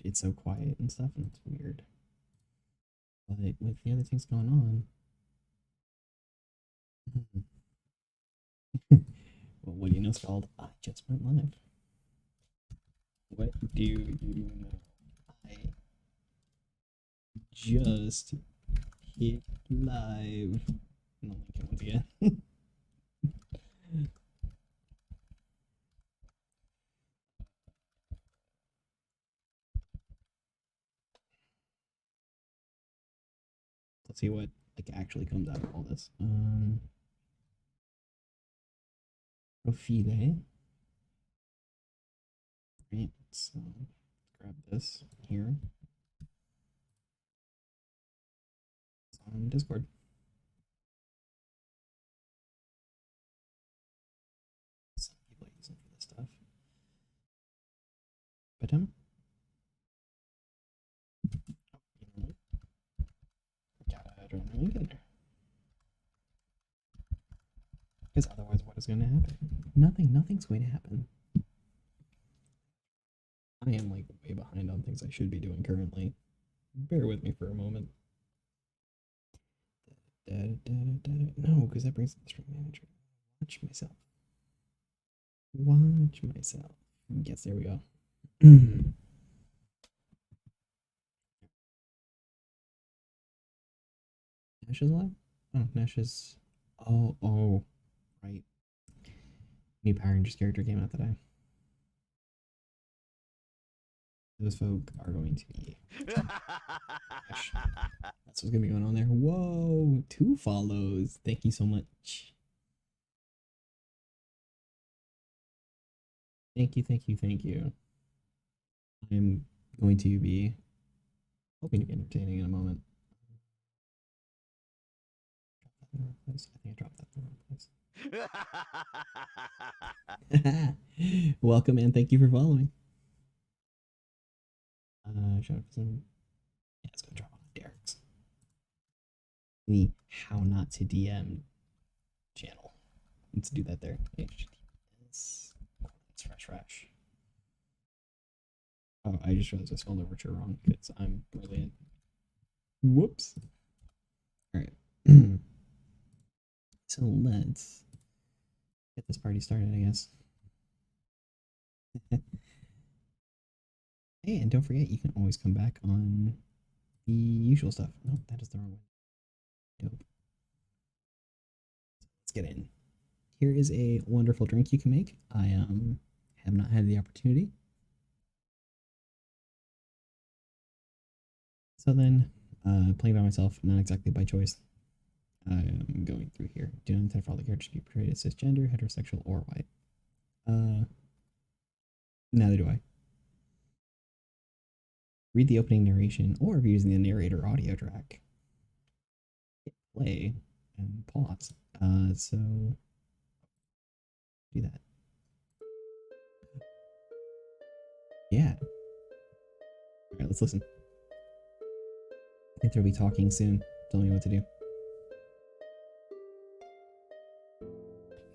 it's so quiet and stuff, and it's weird. But with the other things going on, well, what do you know? It's called I Just Went Live. What do you know? I just hit live. And I'll link it once again. Let's see what like actually comes out of all this. Profile. Right. So let's grab this here. It's on Discord. Some people use it for this stuff. But you know what? Gotta turn the link in there. Because otherwise, what is going to happen? Nothing's going to happen. I am like way behind on things I should be doing currently. Bear with me for a moment. No, because that brings up the stream manager. Watch myself. Watch myself. Yes, there we go. Nash is live? Oh, Nash is. Oh, right. New Power Rangers character came out today. Those folk are going to be. Nash. That's what's gonna be going on there. Whoa, 2 follows. Thank you so much. Thank you. I'm going to be hoping to be entertaining in a moment. I think I dropped that in the wrong place. Welcome and thank you for following. Shout out some. Yeah, it's gonna drop on Derek's. The How Not to DM channel. Let's do that there. It's fresh. Oh, I just realized I spelled Overture wrong because I'm brilliant. Whoops. All right. So let's get this party started, I guess. Hey, and don't forget, you can always come back on the usual stuff. No, that is the wrong one. Dope. Let's get in. Here is a wonderful drink you can make. I have not had the opportunity. So then, playing by myself, not exactly by choice. I'm going through here. Do not intend for all the characters to be portrayed as cisgender, heterosexual, or white. Neither do I. Read the opening narration, or if you're using the narrator audio track, hit play and pause. So do that. Yeah. All right, let's listen. I think they'll be talking soon, telling me what to do.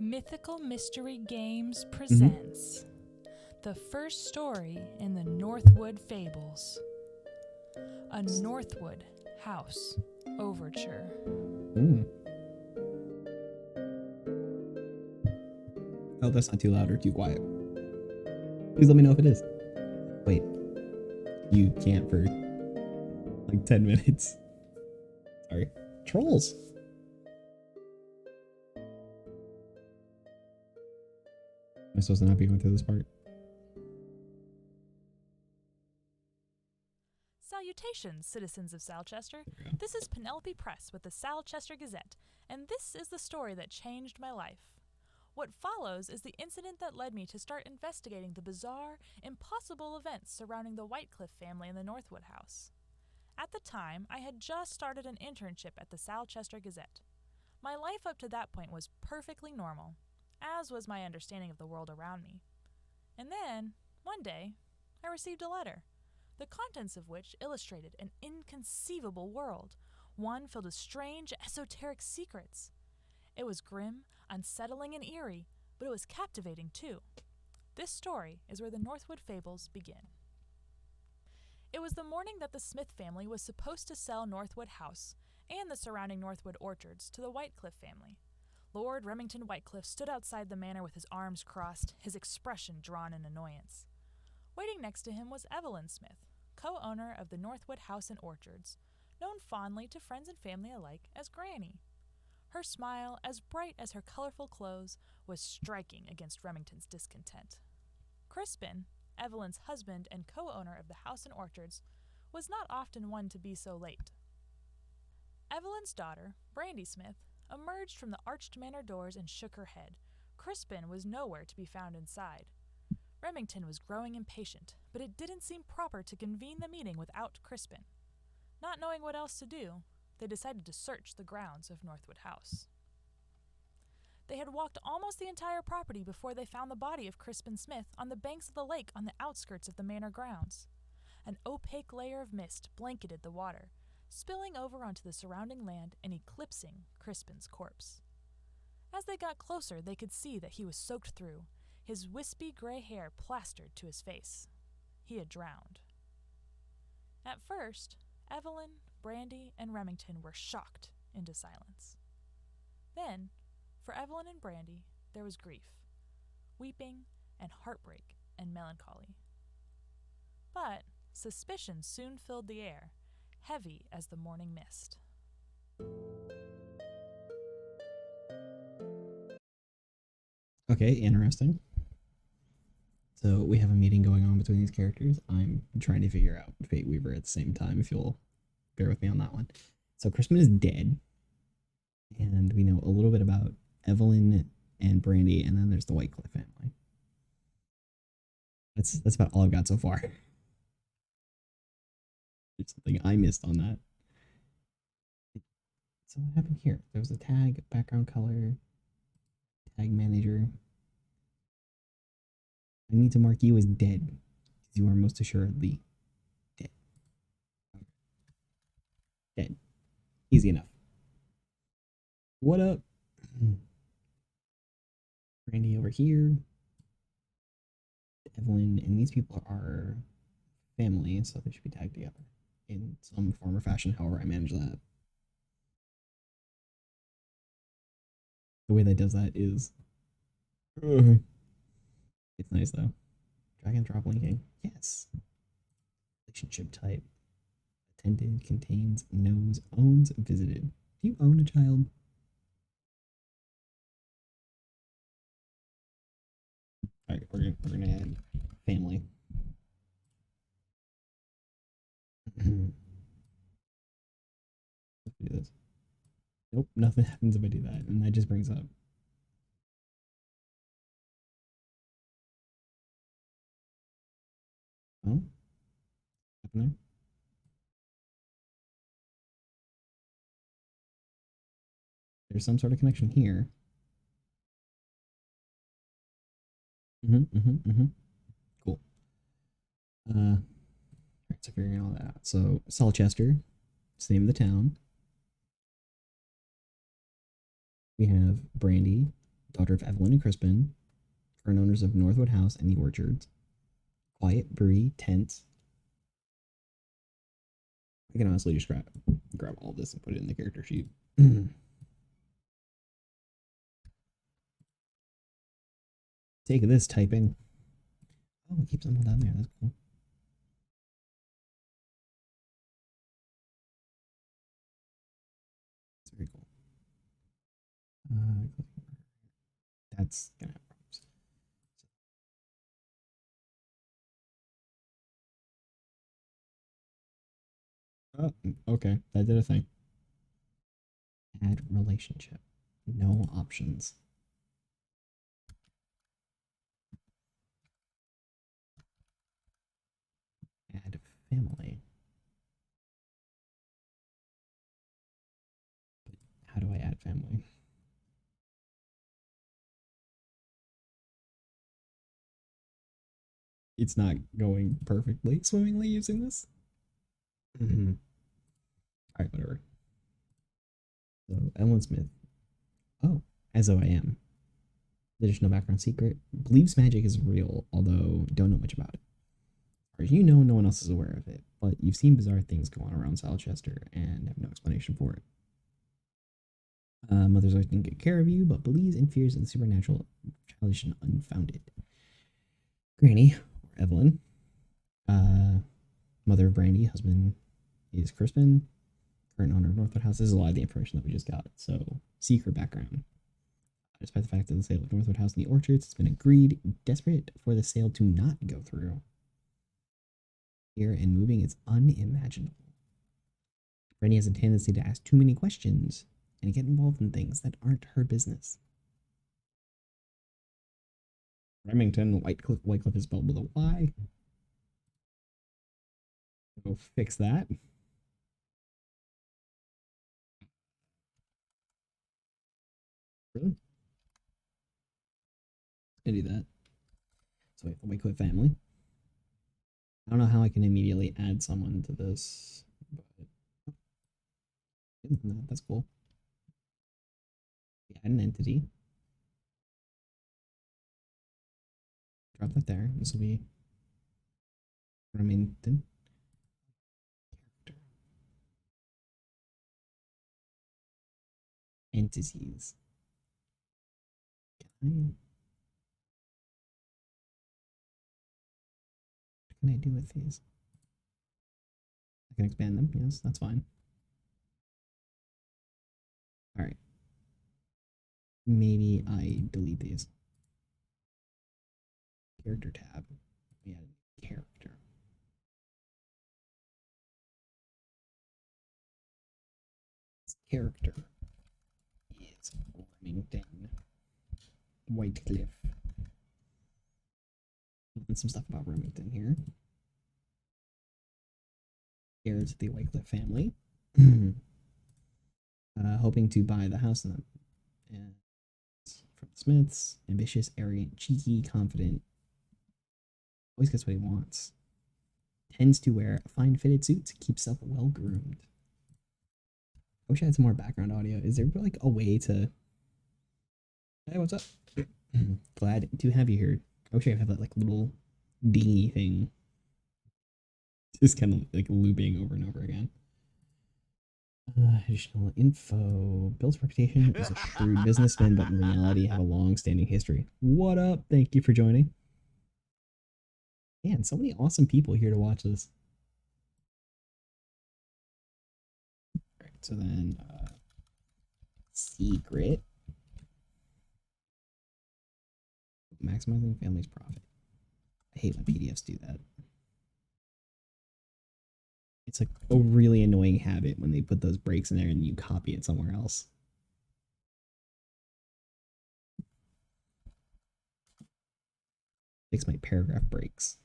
Mythical Mystery Games presents the first story in the Northwood Fables, a Northwood House Overture. Oh, that's not too loud or too quiet. Please let me know if it is. Wait, you can't for like 10 minutes. Sorry. Trolls. Am I supposed to not be going through this part? Salutations, citizens of Salchester. This is Penelope Press with the Salchester Gazette, and this is the story that changed my life. What follows is the incident that led me to start investigating the bizarre, impossible events surrounding the Whitecliff family in the Northwood house. At the time, I had just started an internship at the Salchester Gazette. My life up to that point was perfectly normal, as was my understanding of the world around me. And then, one day, I received a letter, the contents of which illustrated an inconceivable world, one filled with strange, esoteric secrets. It was grim, unsettling, and eerie, but it was captivating too. This story is where the Northwood Fables begin. It was the morning that the Smith family was supposed to sell Northwood House and the surrounding Northwood orchards to the Whitecliff family. Lord Remington Whitecliff stood outside the manor with his arms crossed, his expression drawn in annoyance. Waiting next to him was Evelyn Smith, co-owner of the Northwood House and Orchards, known fondly to friends and family alike as Granny. Her smile, as bright as her colorful clothes, was striking against Remington's discontent. Crispin, Evelyn's husband and co-owner of the house and orchards, was not often one to be so late. Evelyn's daughter, Brandy Smith, emerged from the arched manor doors and shook her head. Crispin was nowhere to be found inside. Remington was growing impatient, but it didn't seem proper to convene the meeting without Crispin. Not knowing what else to do, they decided to search the grounds of Northwood House. They had walked almost the entire property before they found the body of Crispin Smith on the banks of the lake on the outskirts of the manor grounds. An opaque layer of mist blanketed the water, spilling over onto the surrounding land and eclipsing Crispin's corpse. As they got closer, they could see that he was soaked through, his wispy gray hair plastered to his face. He had drowned. At first, Evelyn, Brandy, and Remington were shocked into silence. Then, for Evelyn and Brandy, there was grief, weeping, and heartbreak and melancholy. But suspicion soon filled the air, heavy as the morning mist. Okay, interesting. So we have a meeting going on between these characters. I'm trying to figure out Fate Weaver at the same time, if you'll bear with me on that one. So Crispin is dead, and we know a little bit about Evelyn and Brandy, and then there's the Whitecliff family. That's about all I've got so far. There's something I missed on that. So what happened here? There was a tag, background color, tag manager. I need to mark you as dead, because you are most assuredly dead. Dead. Easy enough. What up? Brandy over here. Evelyn, and these people are family, so they should be tagged together in some form or fashion, however I manage that. The way that does that is... It's nice, though. Drag and drop linking. Yes. Relationship type. Attended, contains, knows, owns, visited. Do you own a child? Alright, we're gonna add family. Let's do this. Nope, nothing happens if I do that, and that just brings up. Oh? What happened there? There's some sort of connection here. Cool. Alright, so figuring all that out. So, Salchester, it's the name of the town. We have Brandy, daughter of Evelyn and Crispin, current owners of Northwood House and the Orchards. Quiet, Bree, Tent. I can honestly just grab all this and put it in the character sheet. Take this typing. Oh, it keeps them all down there. That's cool. That's very cool. That's gonna have problems. Oh, okay. That did a thing. Add relationship. No options. Add family. But how do I add family? It's not going perfectly swimmingly using this. All right, whatever. So Ellen Smith. Oh, as though I am. There's no background secret. Believes magic is real, although don't know much about it. far as you know, no one else is aware of it, but you've seen bizarre things go on around Salchester and have no explanation for it. Mother's always been good care of you, but believes and fears in the supernatural, childish and unfounded. Granny, or Evelyn, mother of Brandy, husband is Crispin, current owner of Northwood House. This is a lot of the information that we just got, so seek her background. Despite the fact that the sale of Northwood House and the orchards has been agreed, desperate for the sale to not go through. Here and moving is unimaginable. Brandy has a tendency to ask too many questions and get involved in things that aren't her business. Remington, Whitecliff is spelled with a Y. Go fix that. Really? I do that. So we have the Whitecliff family. I don't know how I can immediately add someone to this, but that's cool. We add an entity. Drop that there. This will be Remington. Character. Entities. What can I do with these? I can expand them. Yes, that's fine. All right. Maybe I delete these. Character tab. We added character. Character is Remington Whitecliff. And some stuff about Remington here. Here's the Whitecliff family. Hoping to buy the house and from the Smiths. Ambitious, arrogant, cheeky, confident. Always gets what he wants. Tends to wear a fine fitted suit to keep self well groomed. I wish I had some more background audio. Is there like a way to... Hey, what's up? Glad to have you here. I wish I could have that like little dingy thing. Just kind of like looping over and over again. Additional info. Bill's reputation as a shrewd businessman, but in reality have a long-standing history. What up? Thank you for joining. Man, so many awesome people here to watch this. Alright, so then secret. Maximizing family's profit. I hate when PDFs do that. It's like a really annoying habit when they put those breaks in there and you copy it somewhere else. Fix my paragraph breaks.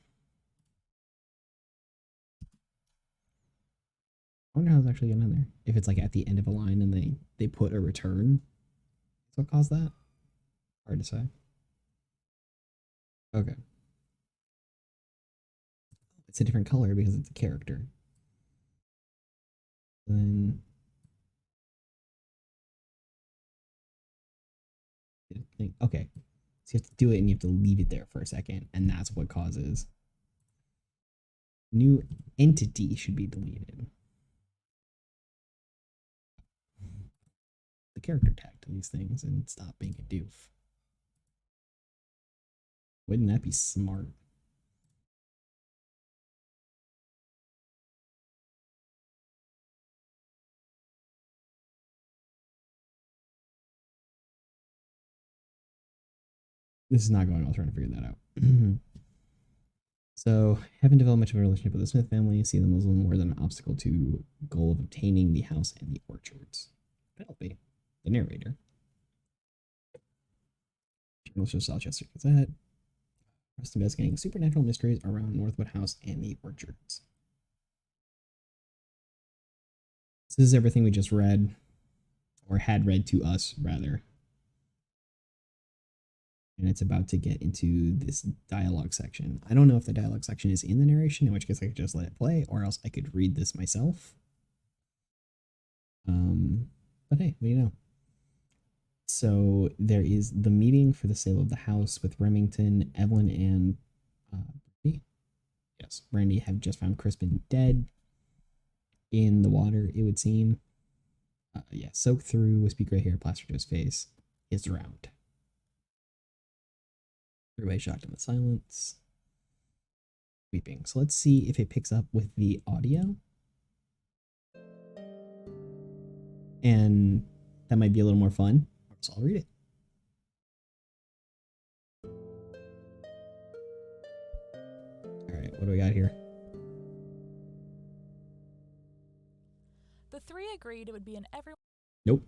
I wonder how it's actually getting in there. If it's like at the end of a line and they put a return. That's what caused that? Hard to say. Okay. It's a different color because it's a character. Then okay, so you have to do it and you have to leave it there for a second, and that's what causes new entity should be deleted. The character tag to these things and stop being a doof. Wouldn't that be smart? This is not going well trying to figure that out. So, haven't developed much of a relationship with the Smith family. See them as little more than an obstacle to goal of obtaining the house and the orchards. Penelope, the narrator. Journal shows Salchester Gazette. Rest investigating supernatural mysteries around Northwood House and the orchards. So this is everything we just read, or had read to us, rather. And it's about to get into this dialogue section. I don't know if the dialogue section is in the narration, in which case I could just let it play, or else I could read this myself. But hey, what do you know? So there is the meeting for the sale of the house with Remington, Evelyn, and Brittany. Yes, Brandy have just found Crispin dead in the water, it would seem. Yeah, soaked through, wispy gray hair plastered to his face. He is drowned. Everybody shocked in the silence. Weeping. So let's see if it picks up with the audio. And that might be a little more fun. So I'll read it. Alright, what do we got here? The three agreed it would be in every. Nope.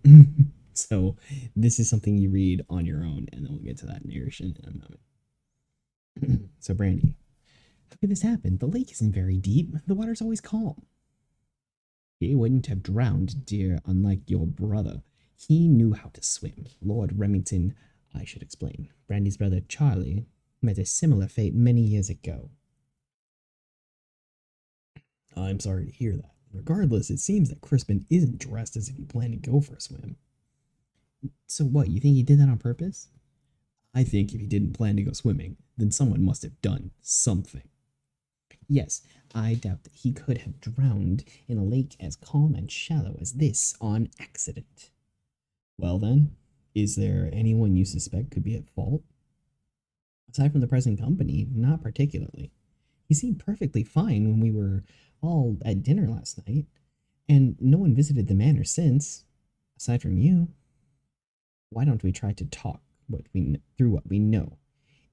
So this is something you read on your own, and then we'll get to that narration in a moment. So Brandy, how could this happen? The lake isn't very deep. The water's always calm. He wouldn't have drowned, dear, unlike your brother. He knew how to swim. Lord Remington, I should explain. Brandy's brother Charlie met a similar fate many years ago. I'm sorry to hear that. Regardless, it seems that Crispin isn't dressed as if he planned to go for a swim. So what, you think he did that on purpose? I think if he didn't plan to go swimming, then someone must have done something. Yes, I doubt that he could have drowned in a lake as calm and shallow as this on accident. Well then, is there anyone you suspect could be at fault? Aside from the present company, not particularly. He seemed perfectly fine when we were all at dinner last night, and no one visited the manor since, aside from you. Why don't we try to talk through what we know?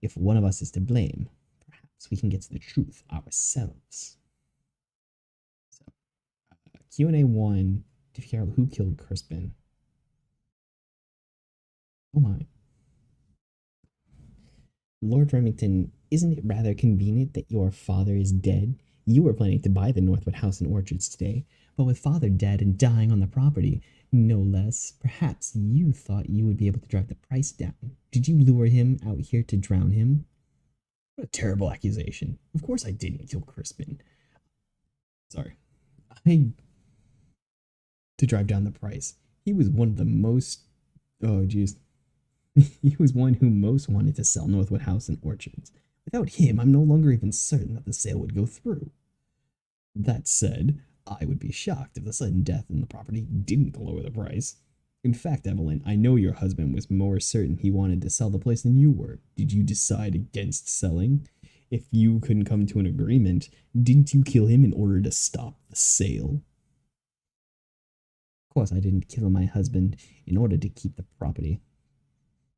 If one of us is to blame, perhaps we can get to the truth ourselves. So, Q&A 1, to figure out who killed Crispin. Oh my. Lord Remington, isn't it rather convenient that your father is dead? You were planning to buy the Northwood House and Orchards today, but with father dead and dying on the property, no less, perhaps you thought you would be able to drive the price down. Did you lure him out here to drown him? What a terrible accusation. Of course I didn't kill Crispin. Sorry. To drive down the price. He was one of the most... Oh, jeez. He was one who most wanted to sell Northwood House and Orchards. Without him, I'm no longer even certain that the sale would go through. That said, I would be shocked if the sudden death in the property didn't lower the price. In fact, Evelyn, I know your husband was more certain he wanted to sell the place than you were. Did you decide against selling? If you couldn't come to an agreement, didn't you kill him in order to stop the sale? Of course, I didn't kill my husband in order to keep the property.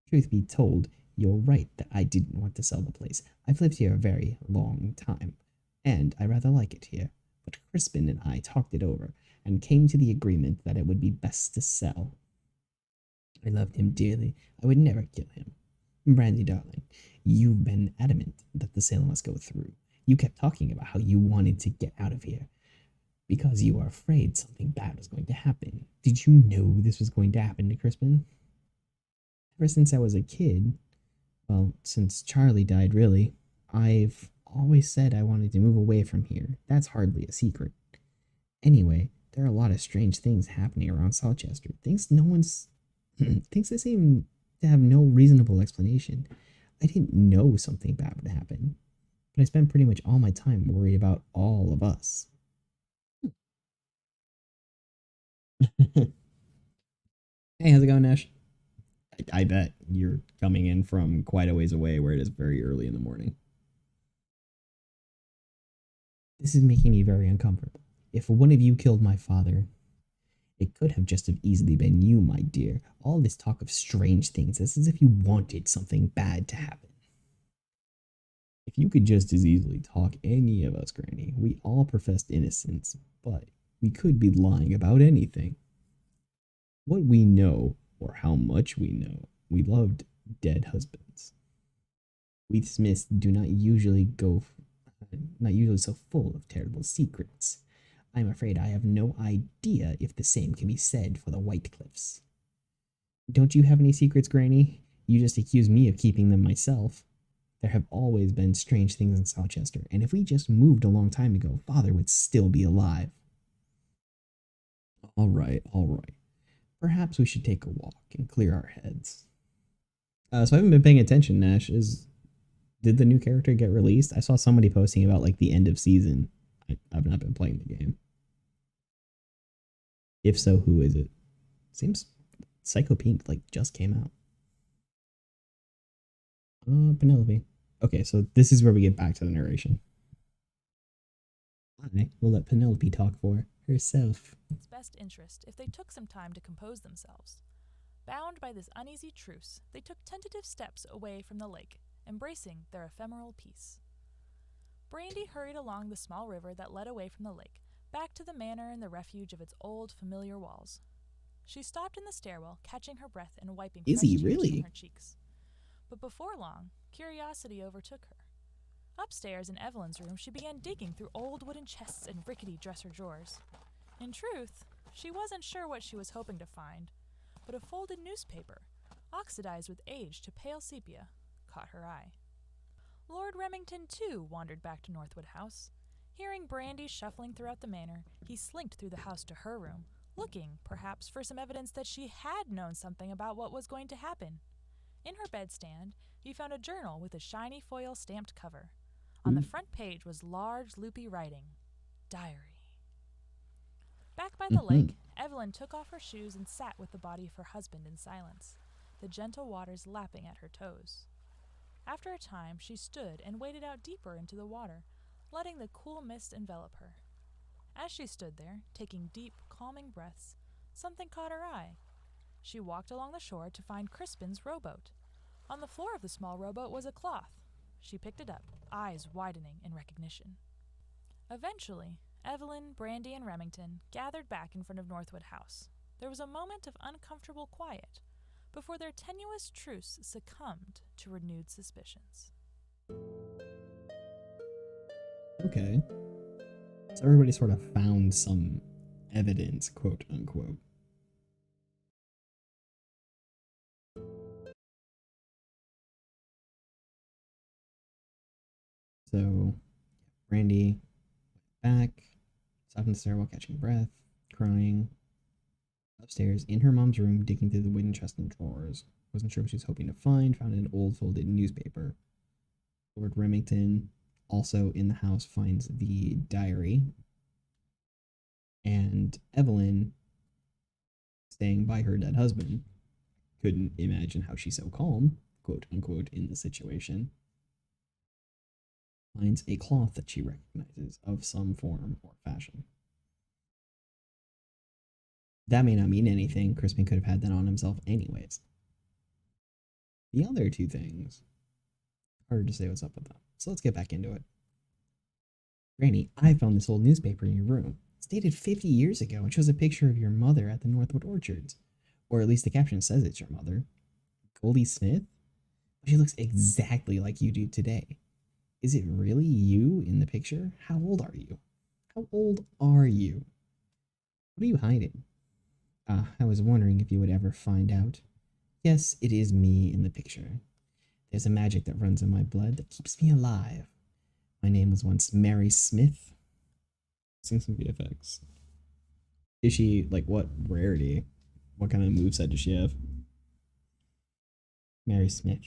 Truth be told, you're right that I didn't want to sell the place. I've lived here a very long time, and I rather like it here. But Crispin and I talked it over, and came to the agreement that it would be best to sell. I loved him dearly. I would never kill him. Brandy, darling, you've been adamant that the sale must go through. You kept talking about how you wanted to get out of here, because you were afraid something bad was going to happen. Did you know this was going to happen to Crispin? Ever since I was a kid, well, since Charlie died, really, I've always said I wanted to move away from here. That's hardly a secret. Anyway, there are a lot of strange things happening around Southchester. Things that seem to have no reasonable explanation. I didn't know something bad would happen, but I spent pretty much all my time worried about all of us. Hey, how's it going, Nash? I bet you're coming in from quite a ways away where it is very early in the morning. This is making me very uncomfortable. If one of you killed my father, it could have just as easily been you, my dear. All this talk of strange things, it's as if you wanted something bad to happen. If you could just as easily talk any of us, Granny. We all professed innocence, but we could be lying about anything. What we know, or how much we know, we loved dead husbands. We Smiths do not usually so full of terrible secrets. I'm afraid I have no idea if the same can be said for the Whitecliffs. Don't you have any secrets, Granny? You just accuse me of keeping them myself. There have always been strange things in Southchester, and if we just moved a long time ago, Father would still be alive. All right. Perhaps we should take a walk and clear our heads. So I haven't been paying attention, Nash. Did the new character get released? I saw somebody posting about like the end of season. I've not been playing the game. If so, who is it? Seems Psycho Pink like just came out. Penelope. Okay, so this is where we get back to the narration. I will let Penelope talk for herself. It's best interest if they took some time to compose themselves. Bound by this uneasy truce, they took tentative steps away from the lake, embracing their ephemeral peace. Brandy hurried along the small river that led away from the lake, back to the manor and the refuge of its old familiar walls. She stopped in the stairwell, catching her breath and wiping fresh tears from her cheeks. But before long, curiosity overtook her. Upstairs in Evelyn's room, she began digging through old wooden chests and rickety dresser drawers. In truth, she wasn't sure what she was hoping to find, but a folded newspaper, oxidized with age to pale sepia, caught her eye. Lord Remington, too, wandered back to Northwood House. Hearing Brandy shuffling throughout the manor, he slinked through the house to her room, looking, perhaps, for some evidence that she had known something about what was going to happen. In her bedstand, he found a journal with a shiny foil-stamped cover. On the front page was large, loopy writing, Diary. Back by the lake, Evelyn took off her shoes and sat with the body of her husband in silence, the gentle waters lapping at her toes. After a time, she stood and waded out deeper into the water, letting the cool mist envelop her. As she stood there, taking deep, calming breaths, something caught her eye. She walked along the shore to find Crispin's rowboat. On the floor of the small rowboat was a cloth. She picked it up, eyes widening in recognition. Eventually, Evelyn, Brandy, and Remington gathered back in front of Northwood House. There was a moment of uncomfortable quiet before their tenuous truce succumbed to renewed suspicions. Okay. So everybody sort of found some evidence, quote unquote. So Brandy went back, stopped in the stairwell, catching breath, crying. Upstairs, in her mom's room, digging through the wooden chest and drawers. Wasn't sure what she was hoping to find, found an old folded newspaper. Lord Remington, also in the house, finds the diary. And Evelyn, staying by her dead husband, couldn't imagine how she's so calm, quote unquote, in the situation. Finds a cloth that she recognizes of some form or fashion. That may not mean anything. Crispin could have had that on himself anyways. The other two things, harder to say what's up with them. So let's get back into it. Granny, I found this old newspaper in your room. It's dated 50 years ago and shows a picture of your mother at the Northwood Orchards. Or at least the caption says it's your mother. Goldie Smith? She looks exactly like you do today. Is it really you in the picture? How old are you? How old are you? What are you hiding? I was wondering if you would ever find out. Yes, it is me in the picture. There's a magic that runs in my blood that keeps me alive. My name was once Mary Smith. Sing some VFX. Is she, like, what rarity? What kind of moveset does she have? Mary Smith.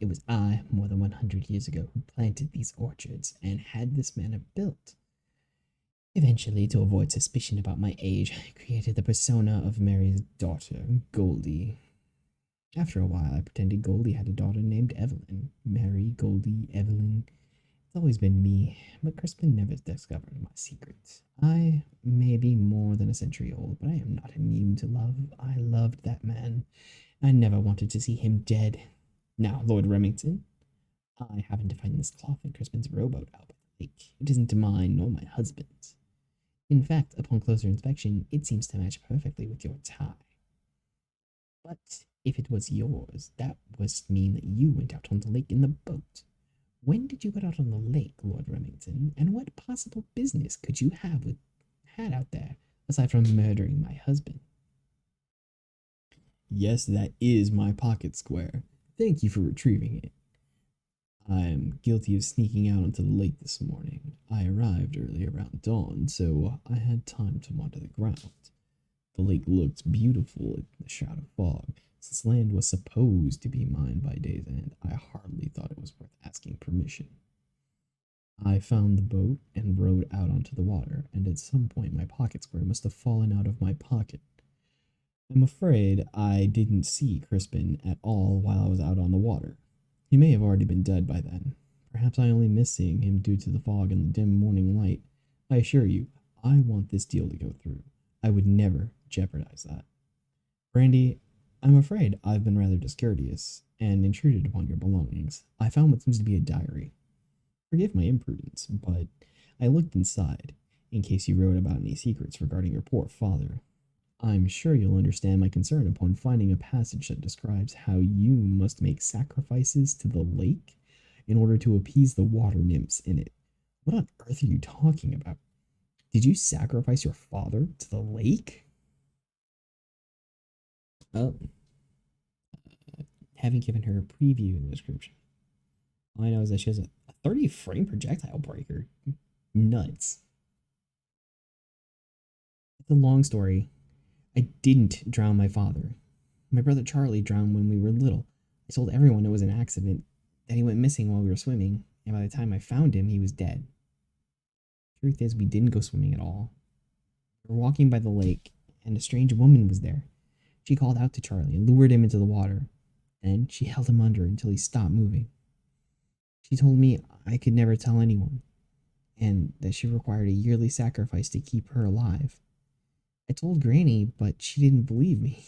It was I, more than 100 years ago, who planted these orchards and had this manor built. Eventually, to avoid suspicion about my age, I created the persona of Mary's daughter, Goldie. After a while, I pretended Goldie had a daughter named Evelyn. Mary, Goldie, Evelyn. It's always been me, but Crispin never discovered my secret. I may be more than a century old, but I am not immune to love. I loved that man. I never wanted to see him dead. Now, Lord Remington, I happened to find this cloth in Crispin's rowboat out by the lake. It isn't mine nor my husband's. In fact, upon closer inspection, it seems to match perfectly with your tie. But if it was yours, that must mean that you went out on the lake in the boat. When did you get out on the lake, Lord Remington, and what possible business could you have had out there, aside from murdering my husband? Yes, that is my pocket square. Thank you for retrieving it. I am guilty of sneaking out onto the lake this morning. I arrived early around dawn, so I had time to wander the ground. The lake looked beautiful in the shroud of fog, Since land was supposed to be mine by day's end, I hardly thought it was worth asking permission. I found the boat and rowed out onto the water, and at some point my pocket square must have fallen out of my pocket. I'm afraid I didn't see Crispin at all while I was out on the water. He may have already been dead by then. Perhaps I only missed seeing him due to the fog and the dim morning light. I assure you, I want this deal to go through. I would never jeopardize that. Brandy, I'm afraid I've been rather discourteous and intruded upon your belongings. I found what seems to be a diary. Forgive my imprudence, but I looked inside, in case you wrote about any secrets regarding your poor father. I'm sure you'll understand my concern upon finding a passage that describes how you must make sacrifices to the lake in order to appease the water nymphs in it. What on earth are you talking about? Did you sacrifice your father to the lake? Oh, haven't given her a preview in the description. All I know is that she has a 30 frame projectile breaker. Nuts. It's a long story. I didn't drown my father. My brother Charlie drowned when we were little. I told everyone it was an accident, that he went missing while we were swimming, and by the time I found him, he was dead. Truth is, we didn't go swimming at all. We were walking by the lake, and a strange woman was there. She called out to Charlie and lured him into the water. Then she held him under until he stopped moving. She told me I could never tell anyone, and that she required a yearly sacrifice to keep her alive. I told Granny, but she didn't believe me.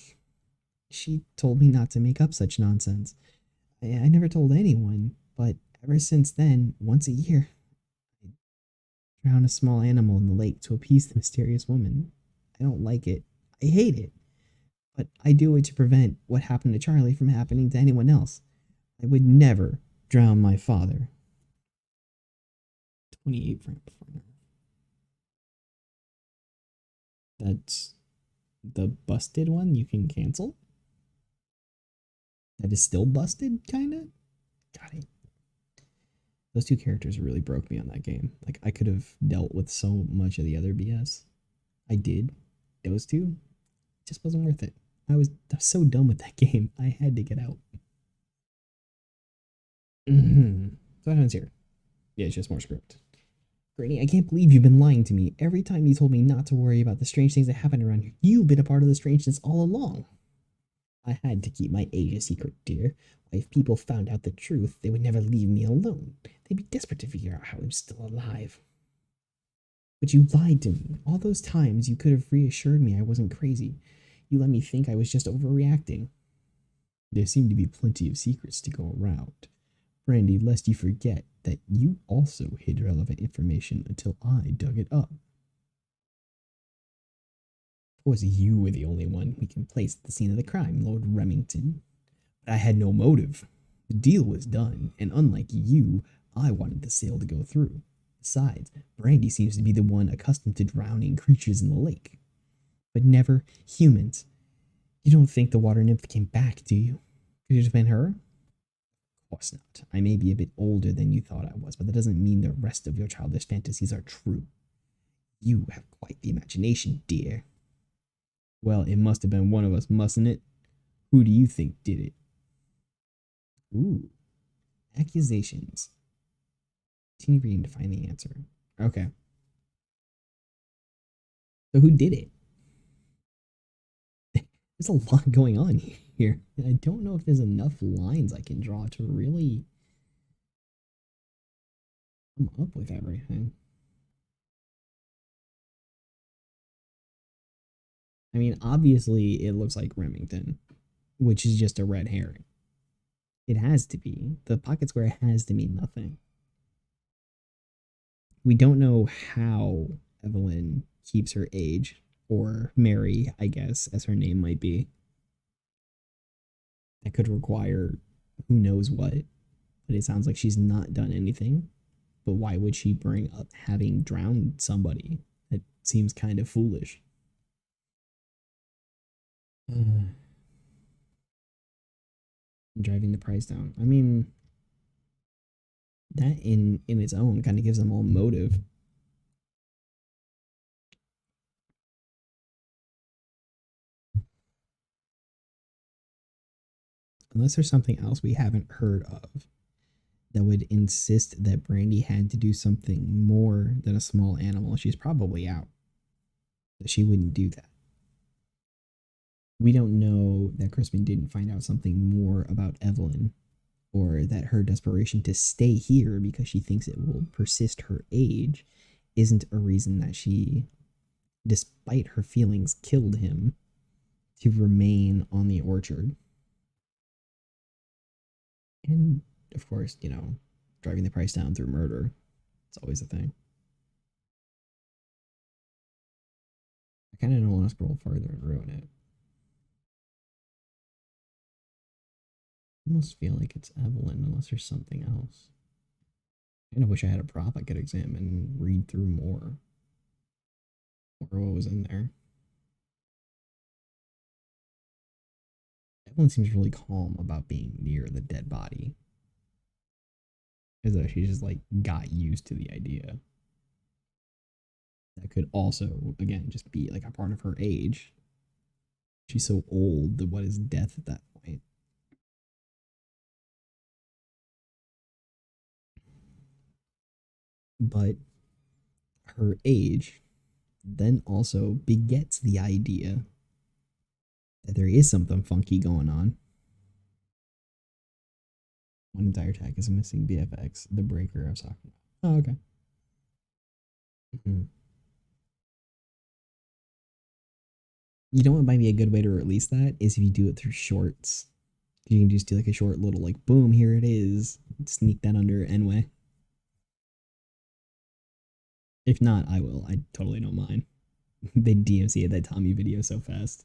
She told me not to make up such nonsense. I never told anyone, but ever since then, once a year, I drown a small animal in the lake to appease the mysterious woman. I don't like it. I hate it. But I do it to prevent what happened to Charlie from happening to anyone else. I would never drown my father. 28 frames before now. That's the busted one you can cancel? That is still busted, kinda? Got it. Those two characters really broke me on that game. Like, I could have dealt with so much of the other BS. I did. Those two, just wasn't worth it. I was so done with that game. I had to get out. So what happens here? Yeah, it's just more script. Granny, I can't believe you've been lying to me. Every time you told me not to worry about the strange things that happen around here, you've been a part of the strangeness all along. I had to keep my age a secret, dear. If people found out the truth, they would never leave me alone. They'd be desperate to figure out how I'm still alive. But you lied to me. All those times you could have reassured me I wasn't crazy. You let me think I was just overreacting. There seem to be plenty of secrets to go around. Brandy, lest you forget that you also hid relevant information until I dug it up. Of course, you were the only one we can place at the scene of the crime, Lord Remington. But I had no motive. The deal was done, and unlike you, I wanted the sale to go through. Besides, Brandy seems to be the one accustomed to drowning creatures in the lake. But never humans. You don't think the water nymph came back, do you? Could it have been her? Of course not. I may be a bit older than you thought I was, but that doesn't mean the rest of your childish fantasies are true. You have quite the imagination, dear. Well, it must have been one of us, mustn't it? Who do you think did it? Ooh. Accusations. Continue reading to find the answer. Okay. So who did it? There's a lot going on here. I don't know if there's enough lines I can draw to really come up with everything. I mean, obviously, it looks like Remington, which is just a red herring. It has to be. The pocket square has to mean nothing. We don't know how Evelyn keeps her age, or Mary, I guess, as her name might be. That could require who knows what, but it sounds like she's not done anything. But why would she bring up having drowned somebody? That seems kind of foolish. Driving the price down. I mean, that in its own kind of gives them all motive. unless there's something else we haven't heard of that would insist that Brandy had to do something more than a small animal, she's probably out. That she wouldn't do that. We don't know that Crispin didn't find out something more about Evelyn, or that her desperation to stay here because she thinks it will persist her age isn't a reason that she, despite her feelings, killed him to remain on the orchard. And, of course, driving the price down through murder. It's always a thing. I kind of don't want to scroll further and ruin it. I almost feel like it's Evelyn unless there's something else. I kind of wish I had a prop I could examine and read through more. Or what was in there. Evelyn seems really calm about being near the dead body. As though she just got used to the idea. That could also, again, just be a part of her age. She's so old that what is death at that point? But her age then also begets the idea that there is something funky going on. One entire tag is a missing BFX, the breaker I was talking about. Oh, okay. Mm-hmm. You know what might be a good way to release that is if you do it through shorts. You can just do a short little boom, here it is. Sneak that under anyway. If not, I will. I totally don't mind. They DMC'd that Tommy video so fast.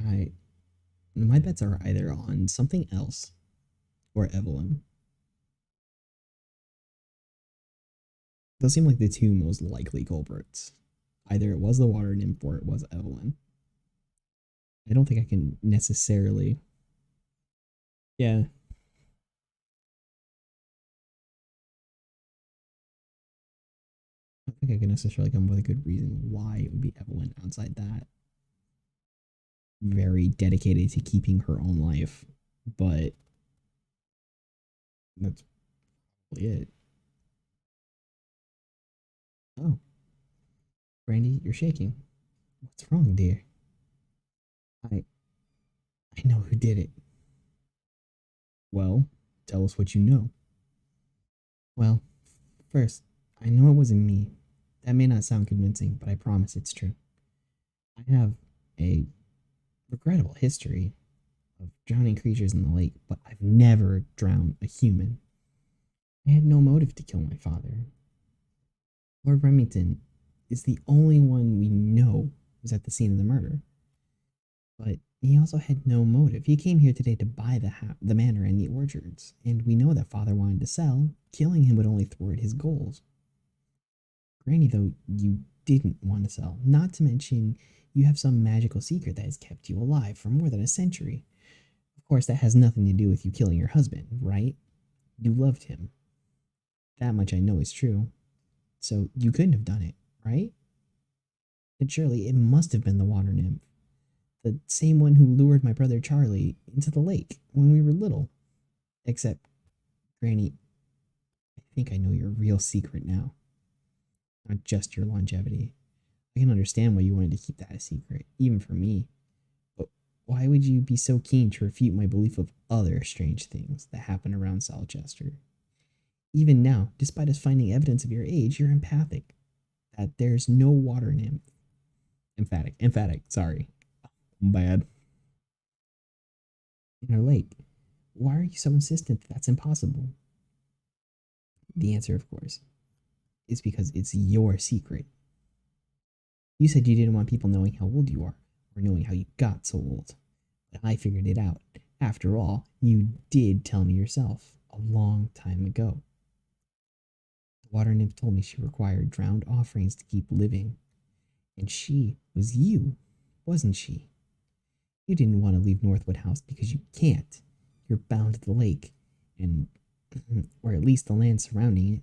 I my bets are either on something else or Evelyn. Those seem like the two most likely culprits. Either it was the water nymph or it was Evelyn. I don't think I can necessarily. Yeah. I don't think I can necessarily come up with a good reason why it would be Evelyn outside that. Very dedicated to keeping her own life, but that's probably it. Oh, Brandy, you're shaking. What's wrong, dear? I I know who did it. Well, tell us what you know. Well, first, I know it wasn't me. That may not sound convincing, but I promise it's true. I have a regrettable history of drowning creatures in the lake, but I've never drowned a human. I had no motive to kill my father. Lord Remington is the only one we know was at the scene of the murder. But he also had no motive. He came here today to buy the manor and the orchards, and we know that father wanted to sell. Killing him would only thwart his goals. Granny, though, you didn't want to sell. Not to mention, you have some magical secret that has kept you alive for more than a century. Of course, that has nothing to do with you killing your husband, right? You loved him. That much I know is true. So you couldn't have done it, right? And surely it must have been the water nymph. The same one who lured my brother Charlie into the lake when we were little. Except, Granny, I think I know your real secret now. Not just your longevity. I can understand why you wanted to keep that a secret, even from me. But why would you be so keen to refute my belief of other strange things that happen around Salchester? Even now, despite us finding evidence of your age, you're empathic. That there's no water nymph. Emphatic, sorry. I'm bad. In our lake. Why are you so insistent that that's impossible? The answer, of course, is because it's your secret. You said you didn't want people knowing how old you are, or knowing how you got so old. But I figured it out. After all, you did tell me yourself, a long time ago. The water nymph told me she required drowned offerings to keep living. And she was you, wasn't she? You didn't want to leave Northwood House because you can't. You're bound to the lake, and or at least the land surrounding it.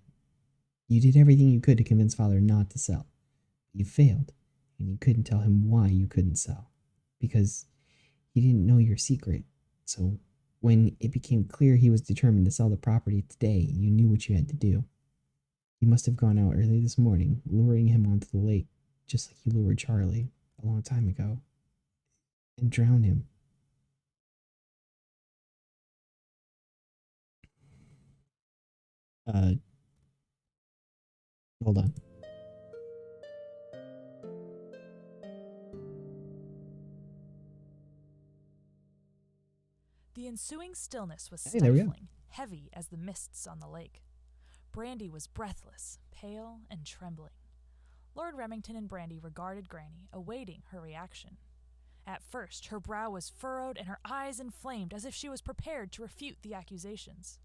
You did everything you could to convince father not to sell. You failed, and you couldn't tell him why you couldn't sell. Because he didn't know your secret. So when it became clear he was determined to sell the property today, you knew what you had to do. You must have gone out early this morning, luring him onto the lake, just like you lured Charlie a long time ago, and drowned him. Uh, Hold on. The ensuing stillness was Hey, there we go. stifling, heavy as the mists on the lake. Brandy was breathless, pale, and trembling. Lord Remington and Brandy regarded Granny, awaiting her reaction. At first, her brow was furrowed and her eyes inflamed as if she was prepared to refute the accusations.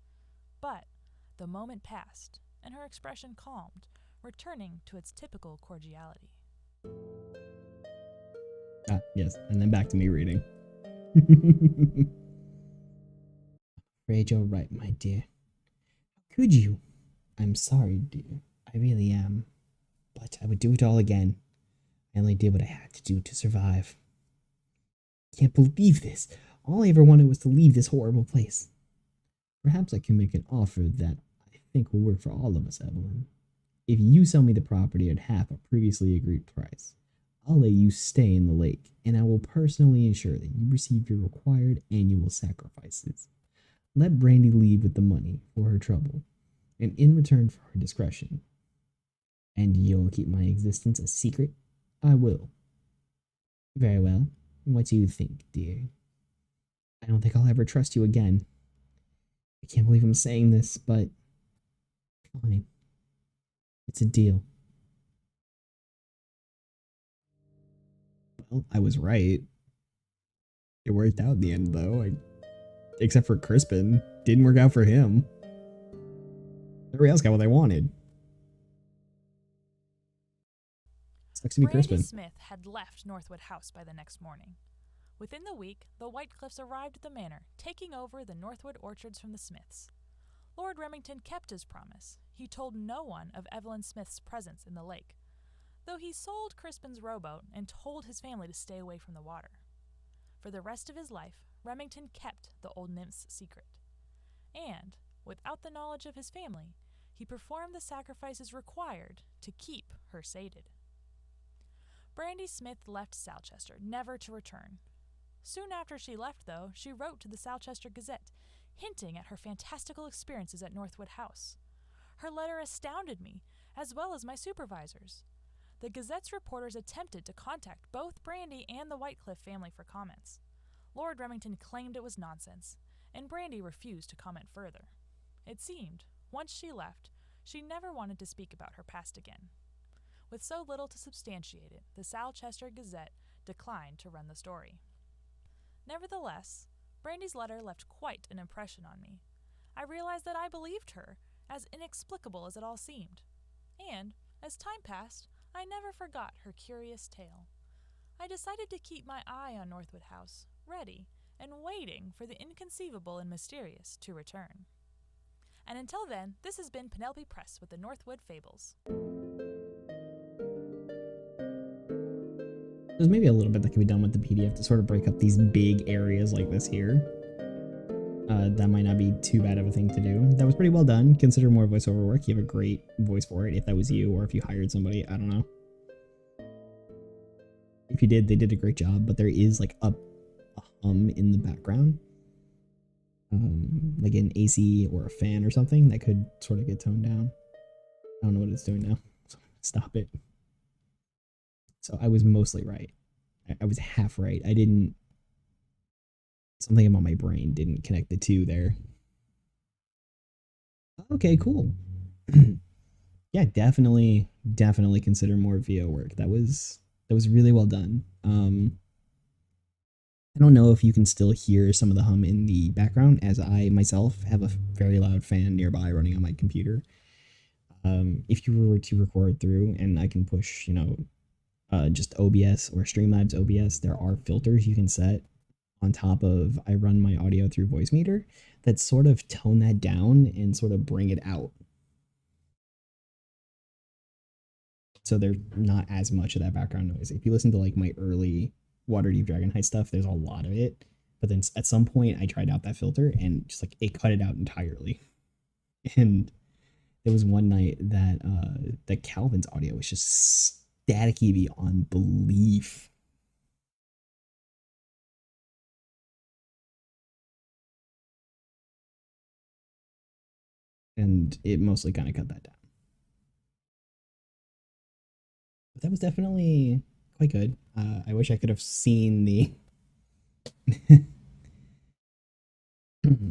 But the moment passed, and her expression calmed, returning to its typical cordiality. Yes, and then back to me reading. Afraid you're right, my dear. How could you? I'm sorry, dear. I really am. But I would do it all again. I only did what I had to do to survive. Can't believe this. All I ever wanted was to leave this horrible place. Perhaps I can make an offer that I think will work for all of us, Evelyn. If you sell me the property at half a previously agreed price, I'll let you stay in the lake, and I will personally ensure that you receive your required annual sacrifices. Let Brandy leave with the money for her trouble, and in return for her discretion. And you'll keep my existence a secret? I will. Very well. What do you think, dear? I don't think I'll ever trust you again. I can't believe I'm saying this, but fine. It's a deal. Well, I was right. It worked out in the end, though. Except for Crispin. Didn't work out for him. Everybody else got what they wanted. Sucks to be Brandy Crispin. Smith had left Northwood House by the next morning. Within the week, the Whitecliffs arrived at the manor, taking over the Northwood orchards from the Smiths. Lord Remington kept his promise. He told no one of Evelyn Smith's presence in the lake, though he sold Crispin's rowboat and told his family to stay away from the water. For the rest of his life, Remington kept the old nymph's secret. And, without the knowledge of his family, he performed the sacrifices required to keep her sated. Brandy Smith left Salchester, never to return. Soon after she left, though, she wrote to the Salchester Gazette, hinting at her fantastical experiences at Northwood House. Her letter astounded me, as well as my supervisors. The Gazette's reporters attempted to contact both Brandy and the Whitecliff family for comments. Lord Remington claimed it was nonsense, and Brandy refused to comment further. It seemed, once she left, she never wanted to speak about her past again. With so little to substantiate it, the Salchester Gazette declined to run the story. Nevertheless, Brandy's letter left quite an impression on me. I realized that I believed her, as inexplicable as it all seemed. And, as time passed, I never forgot her curious tale. I decided to keep my eye on Northwood House, ready and waiting for the inconceivable and mysterious to return. And until then, this has been Penelope Press with the Northwood Fables. There's maybe a little bit that can be done with the PDF to sort of break up these big areas like this here. That might not be too bad of a thing to do. That was pretty well done. Consider more voiceover work. You have a great voice for it if that was you or if you hired somebody. I don't know. If you did, they did a great job, but there is like a hum in the background. Like an AC or a fan or something that could sort of get toned down. I don't know what it's doing now. So stop it. So I was mostly right. I was half right. I didn't... Something about my brain didn't connect the two there. Okay, cool. Yeah, definitely consider more VO work. That was really well done. I don't know if you can still hear some of the hum in the background, as I myself have a very loud fan nearby running on my computer. If you were to record through, and I can push, just OBS or Streamlabs OBS, there are filters you can set on top of I run my audio through Voicemeeter that sort of tone that down and sort of bring it out. so there's not as much of that background noise. If you listen to like my early Waterdeep Dragon Heist stuff, there's a lot of it. But then at some point, I tried out that filter and just like it cut it out entirely. And there was one night that that Calvin's audio was just staticky beyond belief. And it mostly kind of cut that down. But that was definitely quite good. I wish I could have seen the.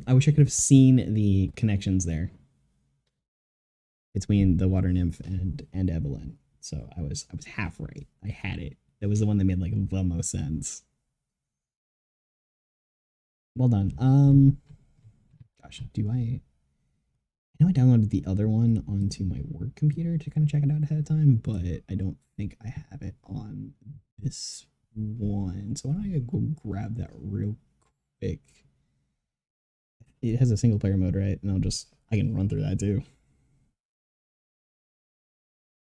I wish I could have seen the connections there between the water nymph and Evelyn. So I was half right. I had it. That was the one that made like the most sense. Well done. Gosh, do I? I know I downloaded the other one onto my work computer to kind of check it out ahead of time, but I don't think I have it on this one. So why don't I go grab that real quick? It has a single player mode, right? And I can run through that too.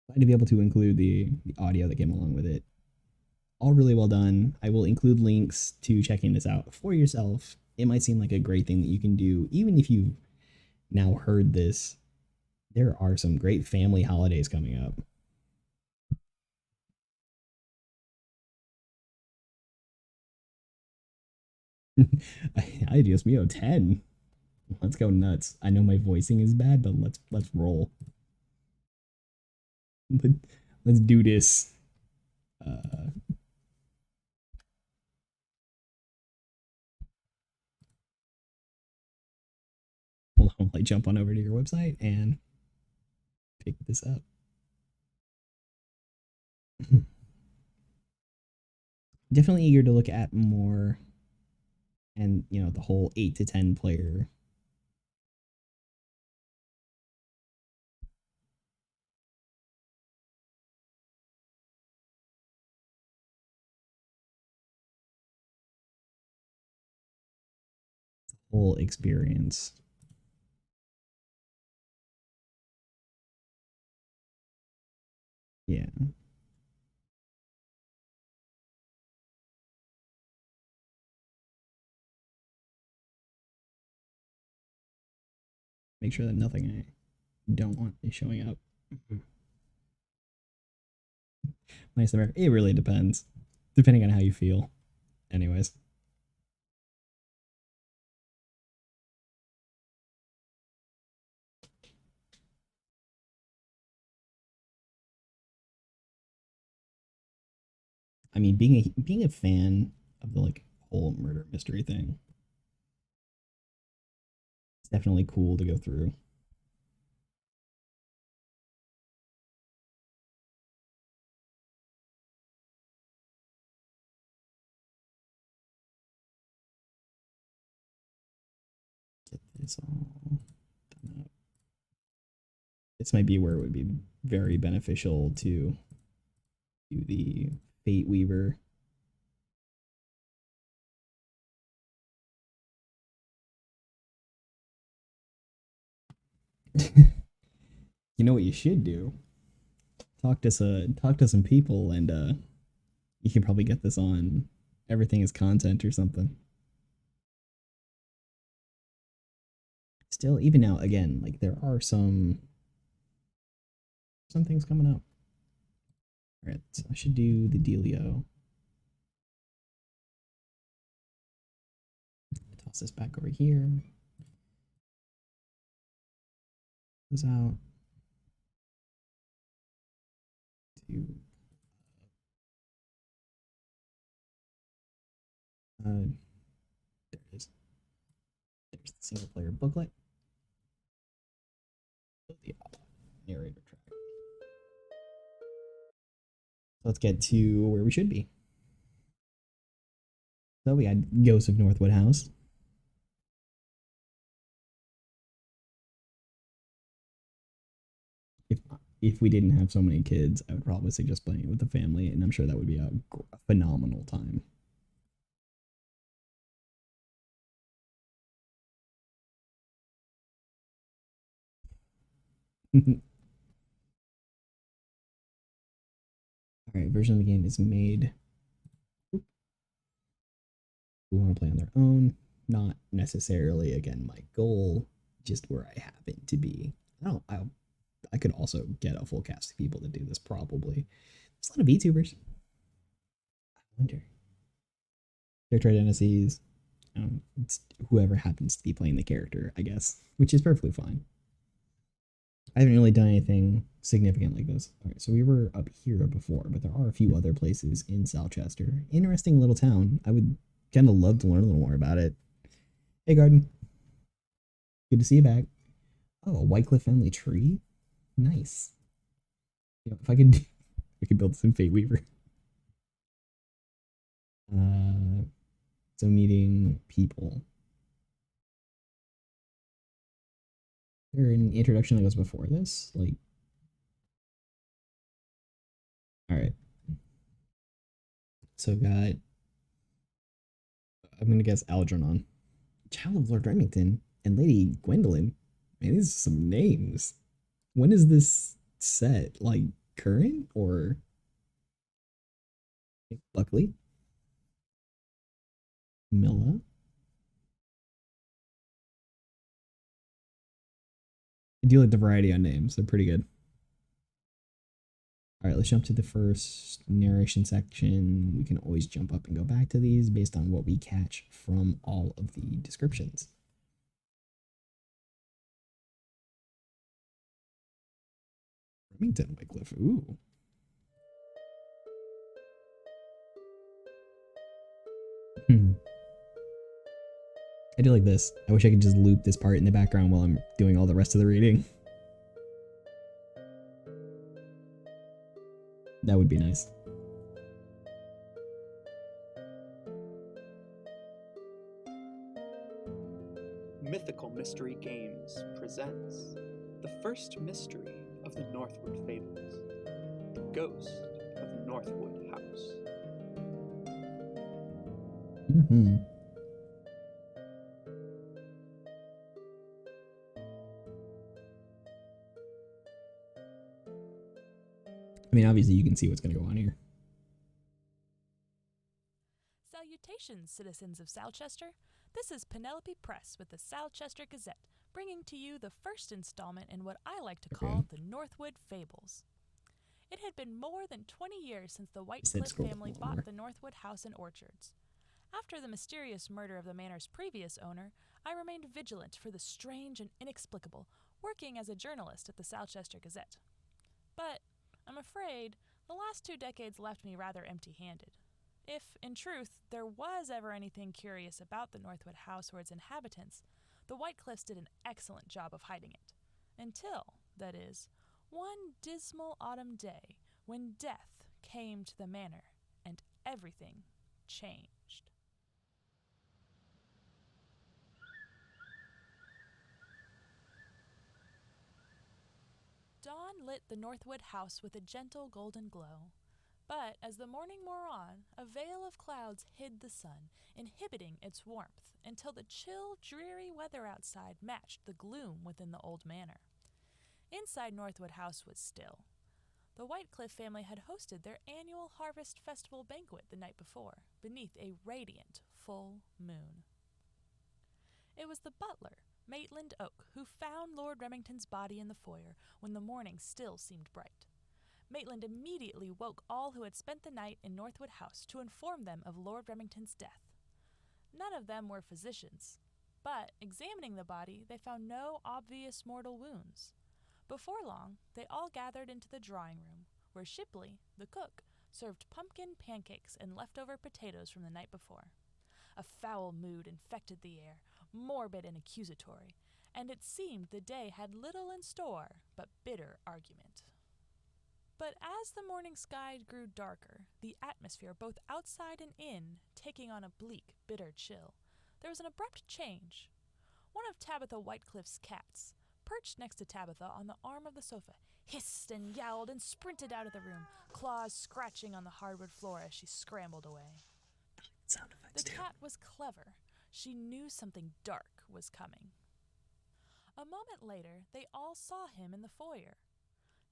Glad to be able to include the audio that came along with it. All really well done. I will include links to checking this out for yourself. It might seem like a great thing that you can do, even if you've now heard this. There are some great family holidays coming up. I just 10. Let's go nuts. I know my voicing is bad, but let's roll. Let's do this. Uh, Hold on, I jump on over to your website and pick this up. Definitely eager to look at more, and the whole 8 to 10 player. Whole experience. Yeah. Make sure that nothing I don't want is showing up. Nice there. It really depends, depending on how you feel. Anyways, I mean, being a fan of the like whole murder mystery thing, it's definitely cool to go through. Get this all done up. This might be where it would be very beneficial to do the Fate Weaver. You know what you should do? Talk to some people, and you can probably get this on everything is content or something. Still, even now, again, like there are some things coming up. All right, so I should do the dealio. Toss this back over here. Goes out to there it is. There's the single player booklet. The narrator track. So let's get to where we should be. So we got Ghosts of Northwood House. If if we didn't have so many kids, I would probably suggest playing it with the family, and I'm sure that would be a phenomenal time. All right, version of the game is made. Who want to play on their own? Not necessarily again my goal, just where I happen to be. I don't. I could also get a full cast of people to do this probably. There's a lot of VTubers. I wonder. Character identities. It's whoever happens to be playing the character, I guess, which is perfectly fine. I haven't really done anything significant like this. All right, so we were up here before, but there are a few other places in Southchester. Interesting little town. I would kind of love to learn a little more about it. Hey, Garden. Good to see you back. Oh, a Whitecliff family tree. Nice. You know, if I could, I could build some Fate Weaver. So meeting people. Is there an introduction that goes before this? Like, all right. So got, I'm gonna guess Algernon, Child of Lord Remington, and Lady Gwendolyn. Man, these are some names. When is this set? Like current or Buckley? Milla? I do like the variety on names. They're pretty good. All right, let's jump to the first narration section. We can always jump up and go back to these based on what we catch from all of the descriptions. Remington Wycliffe. Ooh. I do like this. I wish I could just loop this part in the background while I'm doing all the rest of the reading. That would be nice. Mythical Mystery Games presents the first mystery of the Northwood Fables, the ghost of Northwood House. Mm-hmm. I mean, obviously you can see what's going to go on here. Salutations, citizens of Southchester. This is Penelope Press with the Southchester Gazette, bringing to you the first installment in what I like to call the Northwood Fables. It had been more than 20 years since the Whitecliff family bought the Northwood House and Orchards. After the mysterious murder of the manor's previous owner, I remained vigilant for the strange and inexplicable, working as a journalist at the Southchester Gazette. But I'm afraid the last 2 decades left me rather empty-handed. If, in truth, there was ever anything curious about the Northwood House or its inhabitants, the Whitecliffs did an excellent job of hiding it. Until, that is, one dismal autumn day when death came to the manor and everything changed. Dawn lit the Northwood House with a gentle golden glow. But as the morning wore on, a veil of clouds hid the sun, inhibiting its warmth until the chill, dreary weather outside matched the gloom within the old manor. Inside Northwood House was still. The Whitecliff family had hosted their annual Harvest Festival banquet the night before, beneath a radiant full moon. It was the butler, Maitland Oak, who found Lord Remington's body in the foyer when the morning still seemed bright. Maitland immediately woke all who had spent the night in Northwood House to inform them of Lord Remington's death. None of them were physicians, but examining the body, they found no obvious mortal wounds. Before long, they all gathered into the drawing room, where Shipley, the cook, served pumpkin pancakes and leftover potatoes from the night before. A foul mood infected the air, morbid and accusatory, and it seemed the day had little in store but bitter argument. But as the morning sky grew darker, the atmosphere both outside and in taking on a bleak, bitter chill, there was an abrupt change. One of Tabitha Whitecliff's cats, perched next to Tabitha on the arm of the sofa, hissed and yowled and sprinted out of the room, claws scratching on the hardwood floor as she scrambled away. Sound effects The cat was clever. She knew something dark was coming. A moment later, they all saw him in the foyer.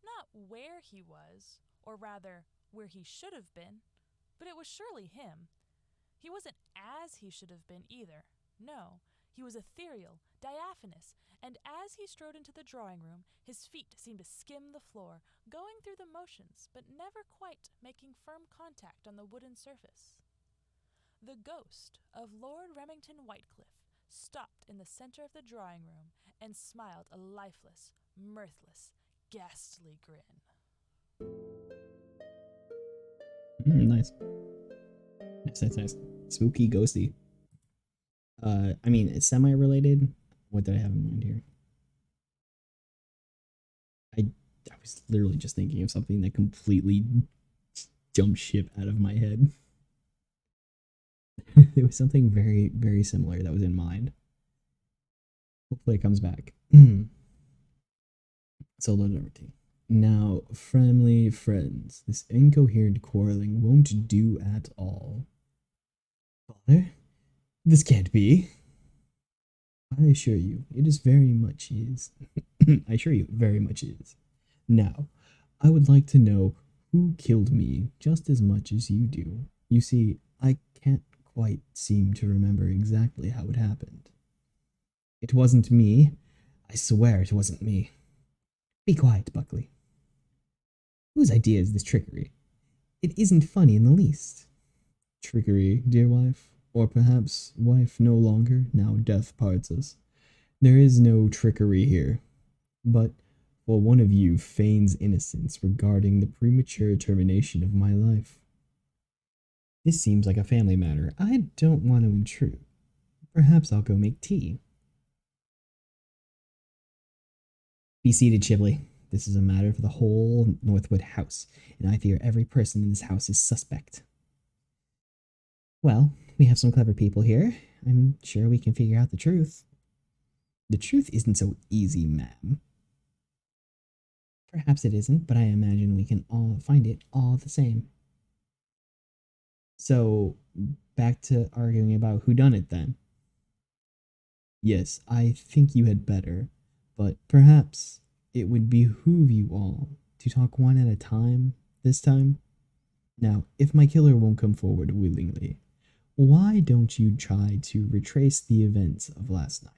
Not where he was, or rather, where he should have been, but it was surely him. He wasn't as he should have been either. No, he was ethereal, diaphanous, and as he strode into the drawing room, his feet seemed to skim the floor, going through the motions, but never quite making firm contact on the wooden surface. The ghost of Lord Remington Whitecliffe stopped in the center of the drawing room and smiled a lifeless, mirthless, ghastly grin. Nice. Nice. Spooky, ghosty. I mean, it's semi-related. What did I have in mind here? I was literally just thinking of something that completely jumped ship out of my head. There was something very, very similar that was in mind. Hopefully it comes back. So load everything. Now, friendly friends, this incoherent quarreling won't do at all. Father, this can't be. I assure you, it is very much is. I assure you, very much is. Now, I would like to know who killed me just as much as you do. You see, I can't quite seem to remember exactly how it happened. It wasn't me. I swear it wasn't me. Be quiet, Buckley. Whose idea is this trickery? It isn't funny in the least. Trickery, dear wife? Or perhaps wife no longer, now death parts us. There is no trickery here. But for one of you feigns innocence regarding the premature termination of my life. This seems like a family matter. I don't want to intrude. Perhaps I'll go make tea. Be seated, Chibley. This is a matter for the whole Northwood house, and I fear every person in this house is suspect. Well, we have some clever people here. I'm sure we can figure out the truth. The truth isn't so easy, ma'am. Perhaps it isn't, but I imagine we can all find it all the same. So, back to arguing about whodunit then. Yes, I think you had better, but perhaps it would behoove you all to talk one at a time this time. Now, if my killer won't come forward willingly, why don't you try to retrace the events of last night?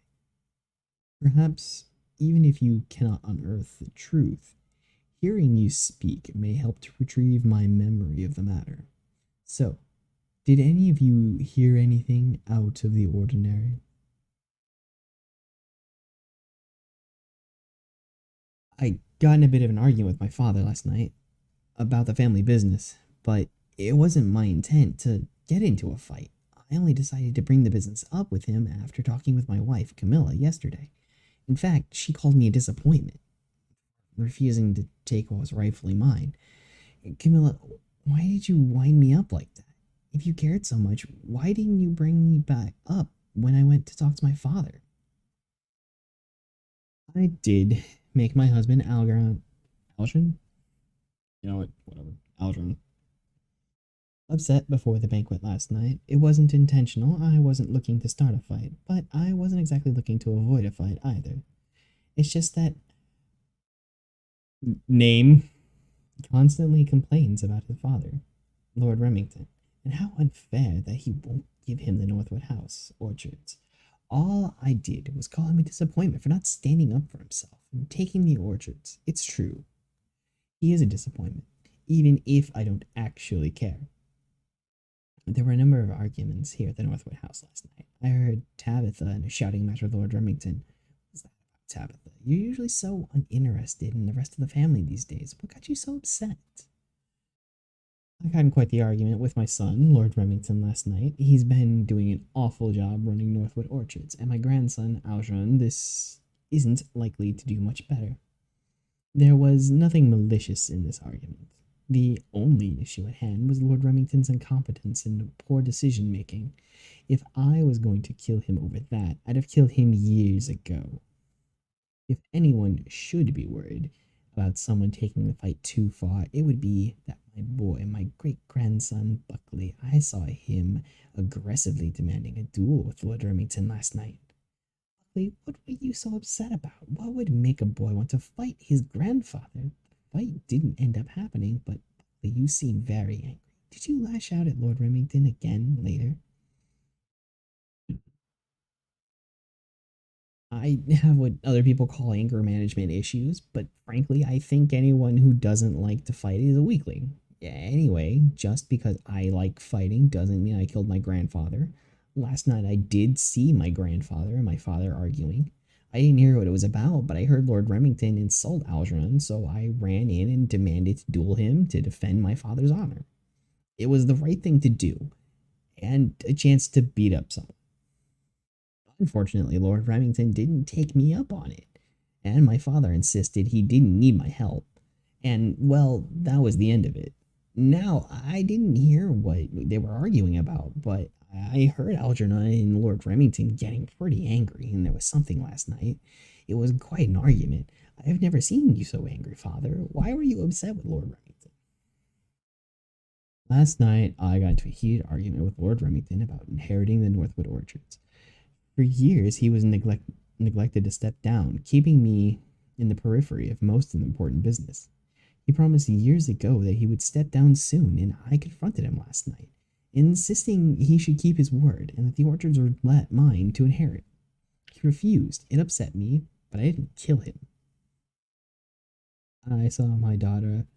Perhaps, even if you cannot unearth the truth, hearing you speak may help to retrieve my memory of the matter. So, did any of you hear anything out of the ordinary? I got in a bit of an argument with my father last night about the family business, but it wasn't my intent to get into a fight. I only decided to bring the business up with him after talking with my wife, Camilla, yesterday. In fact, she called me a disappointment, refusing to take what was rightfully mine. Camilla, why did you wind me up like that? If you cared so much, why didn't you bring me back up when I went to talk to my father? I did make my husband Algernon, you know what, whatever, Algernon, upset before the banquet last night. It wasn't intentional. I wasn't looking to start a fight, but I wasn't exactly looking to avoid a fight either. It's just that name constantly complains about his father, Lord Remington, and how unfair that he won't give him the Northwood House orchards. All I did was call him a disappointment for not standing up for himself and taking the orchards. It's true. He is a disappointment, even if I don't actually care. There were a number of arguments here at the Northwood House last night. I heard Tabitha and a shouting match with Lord Remington. What's that about, Tabitha? You're usually so uninterested in the rest of the family these days. What got you so upset? I got in quite the argument with my son, Lord Remington, last night. He's been doing an awful job running Northwood Orchards, and my grandson, Algernon, this isn't likely to do much better. There was nothing malicious in this argument. The only issue at hand was Lord Remington's incompetence and poor decision-making. If I was going to kill him over that, I'd have killed him years ago. If anyone should be worried about someone taking the fight too far, it would be that my boy, my great-grandson Buckley. I saw him aggressively demanding a duel with Lord Remington last night. Buckley, what were you so upset about? What would make a boy want to fight his grandfather? The fight didn't end up happening, but You seem very angry. Did you lash out at Lord Remington again later? I have what other people call anger management issues, but frankly, I think anyone who doesn't like to fight is a weakling. Yeah, anyway, just because I like fighting doesn't mean I killed my grandfather. Last night I did see my grandfather and my father arguing. I didn't hear what it was about, but I heard Lord Remington insult Algernon, so I ran in and demanded to duel him to defend my father's honor. It was the right thing to do, and a chance to beat up someone. Unfortunately, Lord Remington didn't take me up on it, and my father insisted he didn't need my help. And, well, that was the end of it. Now, I didn't hear what they were arguing about, but I heard Algernon and Lord Remington getting pretty angry, and there was something last night. It was quite an argument. I have never seen you so angry, father. Why were you upset with Lord Remington? Last night, I got into a heated argument with Lord Remington about inheriting the Northwood orchards. For years, he was neglected to step down, keeping me in the periphery of most of the important business. He promised years ago that he would step down soon, and I confronted him last night, insisting he should keep his word and that the orchards were mine to inherit. He refused. It upset me, but I didn't kill him. I saw my daughter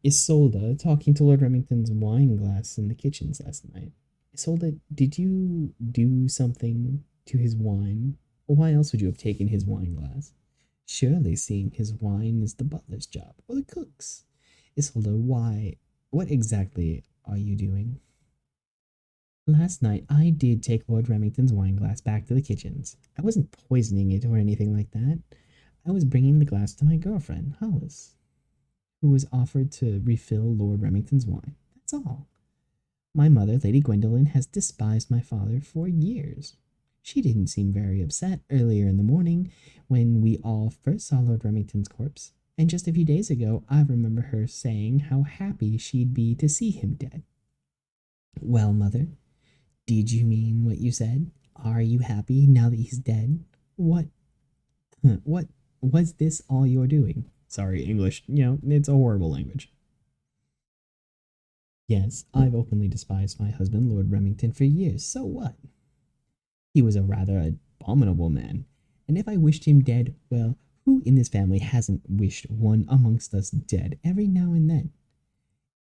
Isolde talking to Lord Remington's wine glass in the kitchens last night. Isolde, did you do something to his wine? Why else would you have taken his wine glass? Surely seeing his wine is the butler's job, or the cook's. Isolde, what exactly are you doing? Last night I did take Lord Remington's wine glass back to the kitchens. I wasn't poisoning it or anything like that. I was bringing the glass to my girlfriend, Hollis, who was offered to refill Lord Remington's wine. That's all. My mother, Lady Gwendolen, has despised my father for years. She didn't seem very upset earlier in the morning when we all first saw Lord Remington's corpse, and just a few days ago I remember her saying how happy she'd be to see him dead. Well, mother, did you mean what you said? Are you happy now that he's dead? What was this all you're doing? Sorry, English, it's a horrible language. Yes, I've openly despised my husband, Lord Remington, for years. So what? He was a rather abominable man, and if I wished him dead, well, who in this family hasn't wished one amongst us dead every now and then?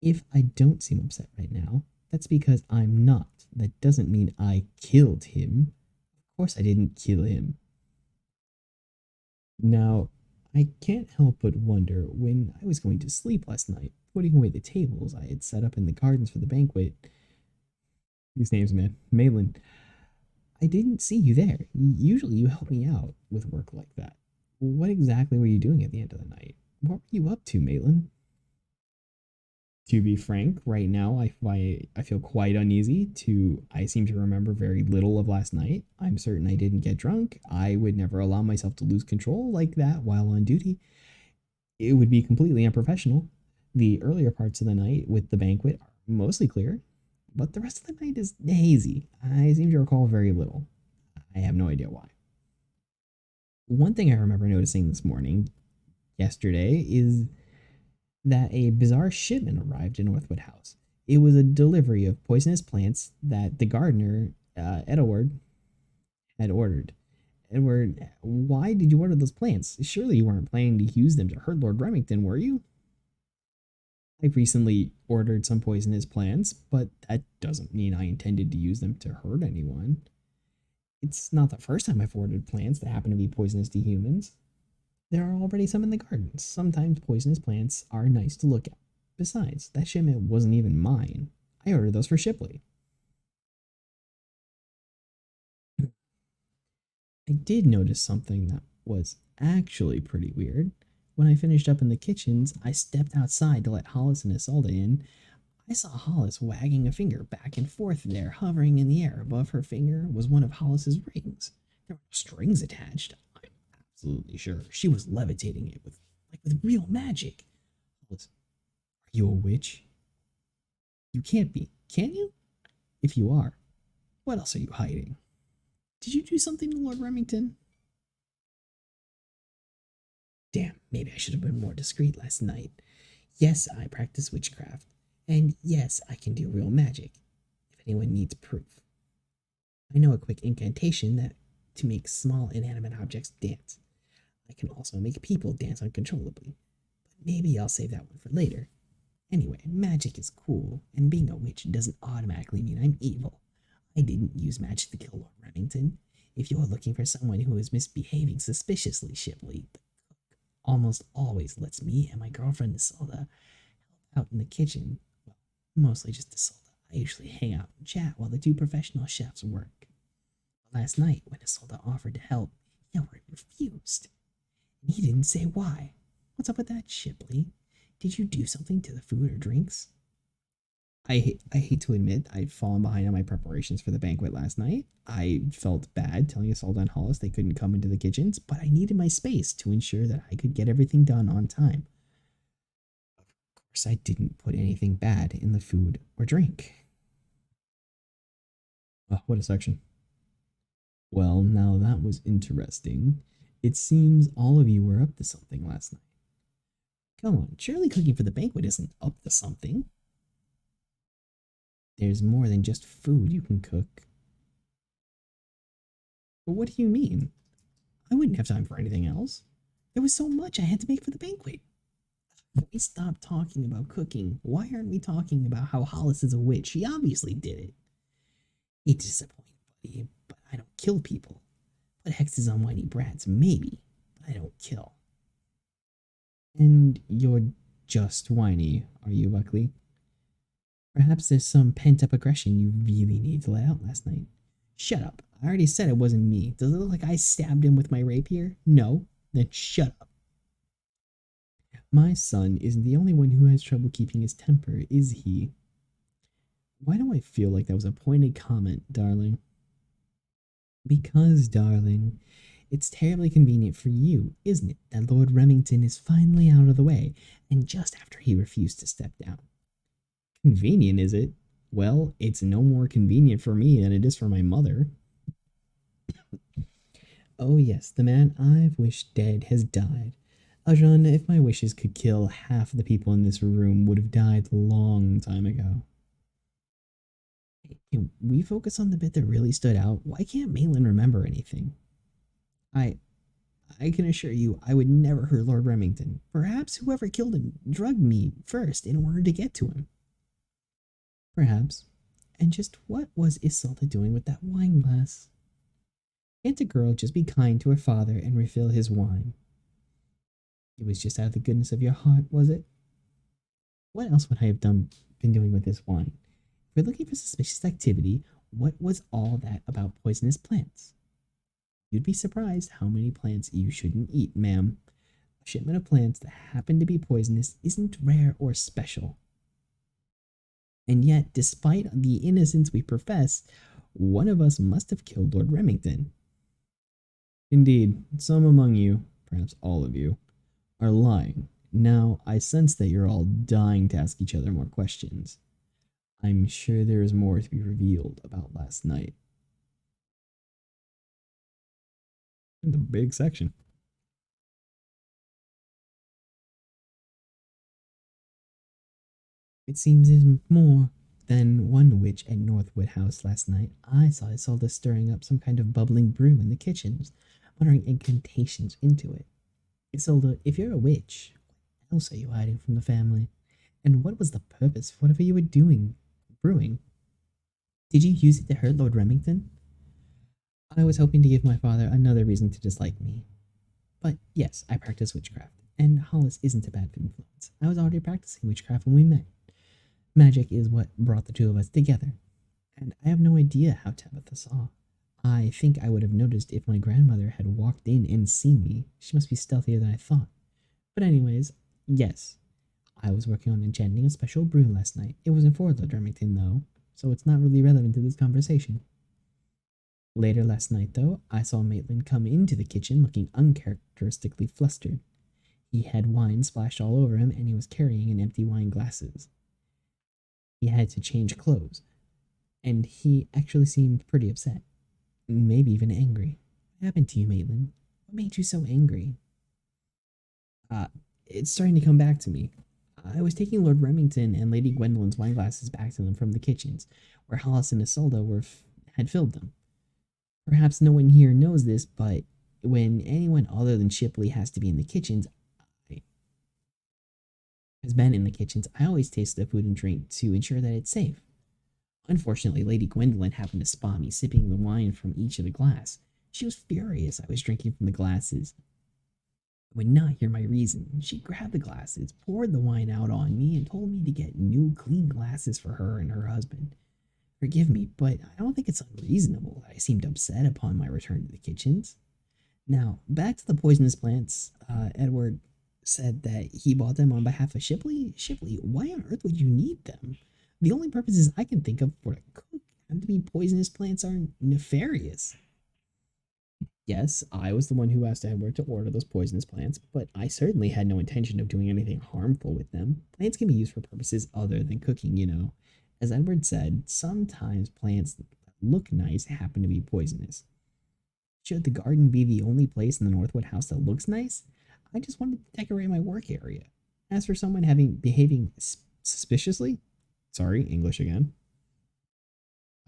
If I don't seem upset right now, that's because I'm not. That doesn't mean I killed him. Of course I didn't kill him. Now, I can't help but wonder, when I was going to sleep last night, putting away the tables I had set up in the gardens for the banquet. These names, man. Malin. I didn't see you there. Usually you help me out with work like that. What exactly were you doing at the end of the night? What were you up to, Maitland? To be frank, right now I feel quite uneasy. I seem to remember very little of last night. I'm certain I didn't get drunk. I would never allow myself to lose control like that while on duty. It would be completely unprofessional. The earlier parts of the night with the banquet are mostly clear, but the rest of the night is hazy. I seem to recall very little. I have no idea why. One thing I remember noticing yesterday, is that a bizarre shipment arrived in Northwood House. It was a delivery of poisonous plants that the gardener, Edward, had ordered. Edward, why did you order those plants? Surely you weren't planning to use them to hurt Lord Remington, were you? I recently ordered some poisonous plants, but that doesn't mean I intended to use them to hurt anyone. It's not the first time I've ordered plants that happen to be poisonous to humans. There are already some in the gardens. Sometimes poisonous plants are nice to look at. Besides, that shipment wasn't even mine. I ordered those for Shipley. I did notice something that was actually pretty weird. When I finished up in the kitchens, I stepped outside to let Hollis and Isolde in. I saw Hollis wagging a finger back and forth there, hovering in the air. Above her finger was one of Hollis's rings. There were no strings attached. I'm absolutely sure she was levitating it with real magic. Hollis, are you a witch? You can't be, can you? If you are, what else are you hiding? Did you do something to Lord Remington? Damn, maybe I should have been more discreet last night. Yes, I practice witchcraft. And yes, I can do real magic, if anyone needs proof. I know a quick incantation that to make small inanimate objects dance. I can also make people dance uncontrollably. But maybe I'll save that one for later. Anyway, magic is cool, and being a witch doesn't automatically mean I'm evil. I didn't use magic to kill Lord Remington. If you're looking for someone who is misbehaving suspiciously, Shipley, the cook almost always lets me and my girlfriend Isolde help out in the kitchen. Well, mostly just Isolde. I usually hang out and chat while the two professional chefs work. Last night, when Isolde offered to help, he outright refused. And he didn't say why. What's up with that, Shipley? Did you do something to the food or drinks? I hate to admit I'd fallen behind on my preparations for the banquet last night. I felt bad telling Isolde and Hollis they couldn't come into the kitchens, but I needed my space to ensure that I could get everything done on time. Of course, I didn't put anything bad in the food or drink. What a section. Well, now that was interesting. It seems all of you were up to something last night. Come on, surely cooking for the banquet isn't up to something. There's more than just food you can cook. But what do you mean? I wouldn't have time for anything else. There was so much I had to make for the banquet. Can we stop talking about cooking? Why aren't we talking about how Hollis is a witch? She obviously did it. It's disappointing, buddy, but I don't kill people. Put hexes on whiny brats, maybe, but I don't kill. And you're just whiny, are you, Buckley? Perhaps there's some pent-up aggression you really need to let out last night. Shut up. I already said it wasn't me. Does it look like I stabbed him with my rapier? No? Then shut up. My son isn't the only one who has trouble keeping his temper, is he? Why do I feel like that was a pointed comment, darling? Because, darling, it's terribly convenient for you, isn't it, that Lord Remington is finally out of the way, and just after he refused to step down. Convenient, is it? Well, it's no more convenient for me than it is for my mother. Oh yes, the man I've wished dead has died. Ajahn, if my wishes could kill, half the people in this room would have died a long time ago. Hey, can we focus on the bit that really stood out? Why can't Maitland remember anything? I can assure you I would never hurt Lord Remington. Perhaps whoever killed him drugged me first in order to get to him. Perhaps. And just what was Isolde doing with that wine glass? Can't a girl just be kind to her father and refill his wine? It was just out of the goodness of your heart, was it? What else would I have been doing with this wine? If we're looking for suspicious activity, what was all that about poisonous plants? You'd be surprised how many plants you shouldn't eat, ma'am. A shipment of plants that happen to be poisonous isn't rare or special. And yet, despite the innocence we profess, one of us must have killed Lord Remington. Indeed, some among you, perhaps all of you, are lying. Now, I sense that you're all dying to ask each other more questions. I'm sure there is more to be revealed about last night. The big section. It seems there's more than one witch at Northwood House last night. I saw Isolde stirring up some kind of bubbling brew in the kitchens, muttering incantations into it. Isolde, if you're a witch, what else are you hiding from the family? And what was the purpose of whatever you were doing, brewing? Did you use it to hurt Lord Remington? I was hoping to give my father another reason to dislike me. But yes, I practice witchcraft, and Hollis isn't a bad influence. I was already practicing witchcraft when we met. Magic is what brought the two of us together, and I have no idea how Tabitha saw. I think I would have noticed if my grandmother had walked in and seen me. She must be stealthier than I thought. But anyways, yes, I was working on enchanting a special brew last night. It wasn't for Lord Remington, though, so it's not really relevant to this conversation. Later last night, though, I saw Maitland come into the kitchen looking uncharacteristically flustered. He had wine splashed all over him, and he was carrying an empty wine glasses. He had to change clothes, and he actually seemed pretty upset, maybe even angry. What happened to you, Maitland? What made you so angry? It's starting to come back to me. I was taking Lord Remington and Lady Gwendolyn's wine glasses back to them from the kitchens, where Hollis and Isolde had filled them. Perhaps no one here knows this, but when anyone other than Shipley has to be in the kitchens, has been in the kitchens, I always taste the food and drink to ensure that it's safe. Unfortunately, Lady Gwendolyn happened to spot me sipping the wine from each of the glass. She was furious I was drinking from the glasses. I would not hear my reason. She grabbed the glasses, poured the wine out on me, and told me to get new, clean glasses for her and her husband. Forgive me, but I don't think it's unreasonable that I seemed upset upon my return to the kitchens. Now, back to the poisonous plants. Edward said that he bought them on behalf of Shipley. Shipley, why on earth would you need them? The only purposes I can think of for a cook have to be poisonous plants are nefarious. Yes, I was the one who asked Edward to order those poisonous plants, but I certainly had no intention of doing anything harmful with them. Plants can be used for purposes other than cooking, you know. As Edward said, sometimes plants that look nice happen to be poisonous. Should the garden be the only place in the Northwood house that looks nice? I just wanted to decorate my work area. As for someone behaving suspiciously, sorry, English again.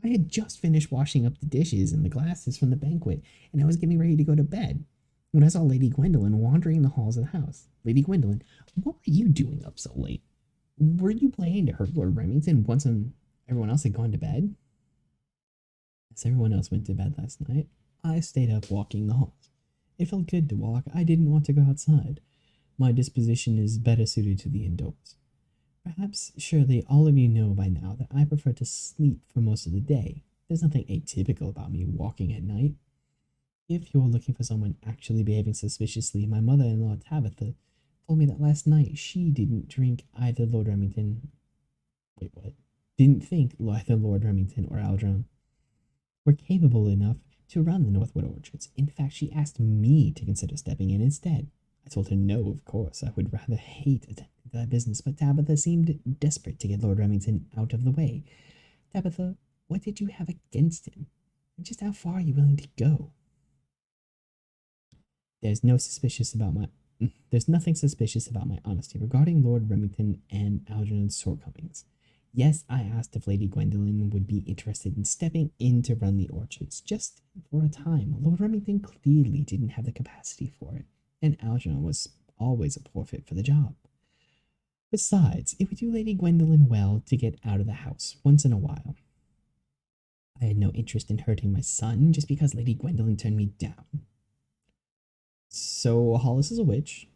I had just finished washing up the dishes and the glasses from the banquet, and I was getting ready to go to bed when I saw Lady Gwendolyn wandering the halls of the house. Lady Gwendolyn, what were you doing up so late? Were you planning to hurt Lord Remington once everyone else had gone to bed? As everyone else went to bed last night, I stayed up walking the halls. It felt good to walk. I didn't want to go outside. My disposition is better suited to the indoors. Perhaps, surely, all of you know by now that I prefer to sleep for most of the day. There's nothing atypical about me walking at night. If you're looking for someone actually behaving suspiciously, my mother-in-law Tabitha told me that last night she didn't drink either Lord Remington. Wait, what? Didn't think either Lord Remington or Algernon were capable enough to run the Northwood Orchards. In fact, she asked me to consider stepping in instead. I told her no, of course. I would rather hate attending to that business, but Tabitha seemed desperate to get Lord Remington out of the way. Tabitha, what did you have against him? And just how far are you willing to go? There's nothing suspicious about my honesty regarding Lord Remington and Algernon's shortcomings. Yes, I asked if Lady Gwendolyn would be interested in stepping in to run the orchards, just for a time. Lord Remington clearly didn't have the capacity for it, and Algernon was always a poor fit for the job. Besides, it would do Lady Gwendolyn well to get out of the house once in a while. I had no interest in hurting my son just because Lady Gwendolyn turned me down. So Hollis is a witch,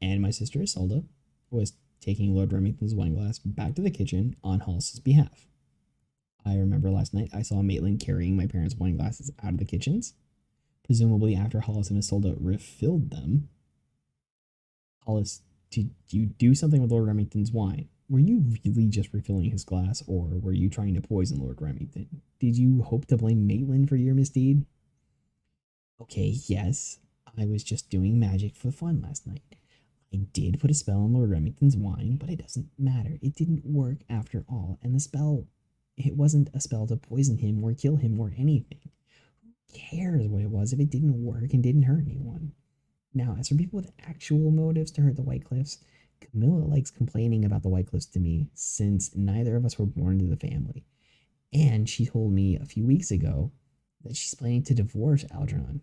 and my sister Isolde was taking Lord Remington's wineglass back to the kitchen on Hollis's behalf. I remember last night I saw Maitland carrying my parents' wineglasses out of the kitchens, presumably after Hollis and Isolde refilled them. Hollis, did you do something with Lord Remington's wine? Were you really just refilling his glass, or were you trying to poison Lord Remington? Did you hope to blame Maitland for your misdeed? Okay, yes, I was just doing magic for fun last night. I did put a spell on Lord Remington's wine, but it doesn't matter. It didn't work after all, and it wasn't a spell to poison him or kill him or anything. Who cares what it was if it didn't work and didn't hurt anyone? Now, as for people with actual motives to hurt the Whitecliffs, Camilla likes complaining about the Whitecliffs to me, since neither of us were born into the family. And she told me a few weeks ago that she's planning to divorce Algernon.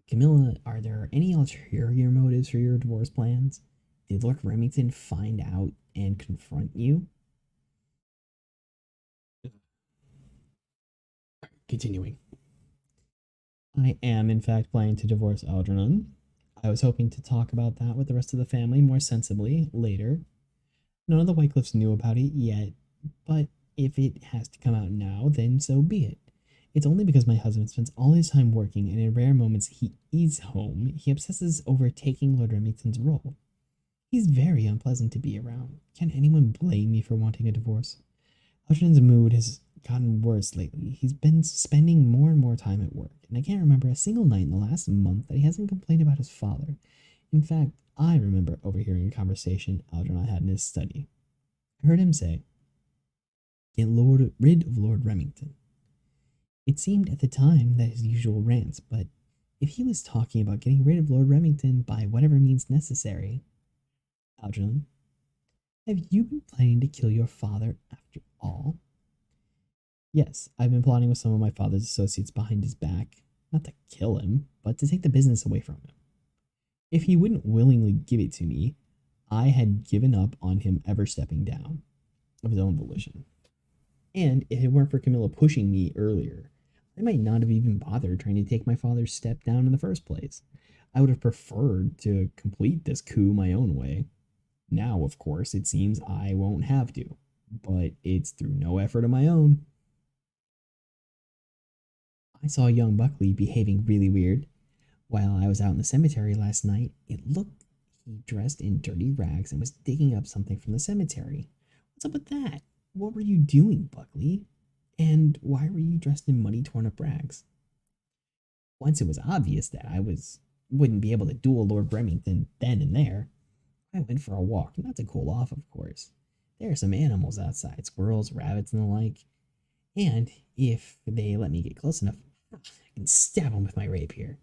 Camilla, are there any ulterior motives for your divorce plans? Did Lord Remington find out and confront you? Continuing. I am, in fact, planning to divorce Algernon. I was hoping to talk about that with the rest of the family more sensibly later. None of the Whitecliffs knew about it yet, but if it has to come out now, then so be it. It's only because my husband spends all his time working, and in rare moments he is home, he obsesses over taking Lord Remington's role. He's very unpleasant to be around. Can anyone blame me for wanting a divorce? Algernon's mood has gotten worse lately. He's been spending more and more time at work, and I can't remember a single night in the last month that he hasn't complained about his father. In fact, I remember overhearing a conversation Algernon had in his study. I heard him say, "Get rid of Lord Remington." It seemed at the time that his usual rants, but if he was talking about getting rid of Lord Remington by whatever means necessary, Algernon, have you been planning to kill your father after all? Yes, I've been plotting with some of my father's associates behind his back, not to kill him, but to take the business away from him. If he wouldn't willingly give it to me, I had given up on him ever stepping down of his own volition. And if it weren't for Camilla pushing me earlier, I might not have even bothered trying to take my father's step down in the first place. I would have preferred to complete this coup my own way. Now, of course, it seems I won't have to, but it's through no effort of my own. I saw young Buckley behaving really weird. While I was out in the cemetery last night, it looked he dressed in dirty rags and was digging up something from the cemetery. What's up with that? What were you doing, Buckley? And why were you dressed in muddy, torn up rags? Once it was obvious that wouldn't be able to duel Lord Remington then and there, I went for a walk, not to cool off, of course. There are some animals outside, squirrels, rabbits, and the like. And if they let me get close enough, I can stab them with my rapier.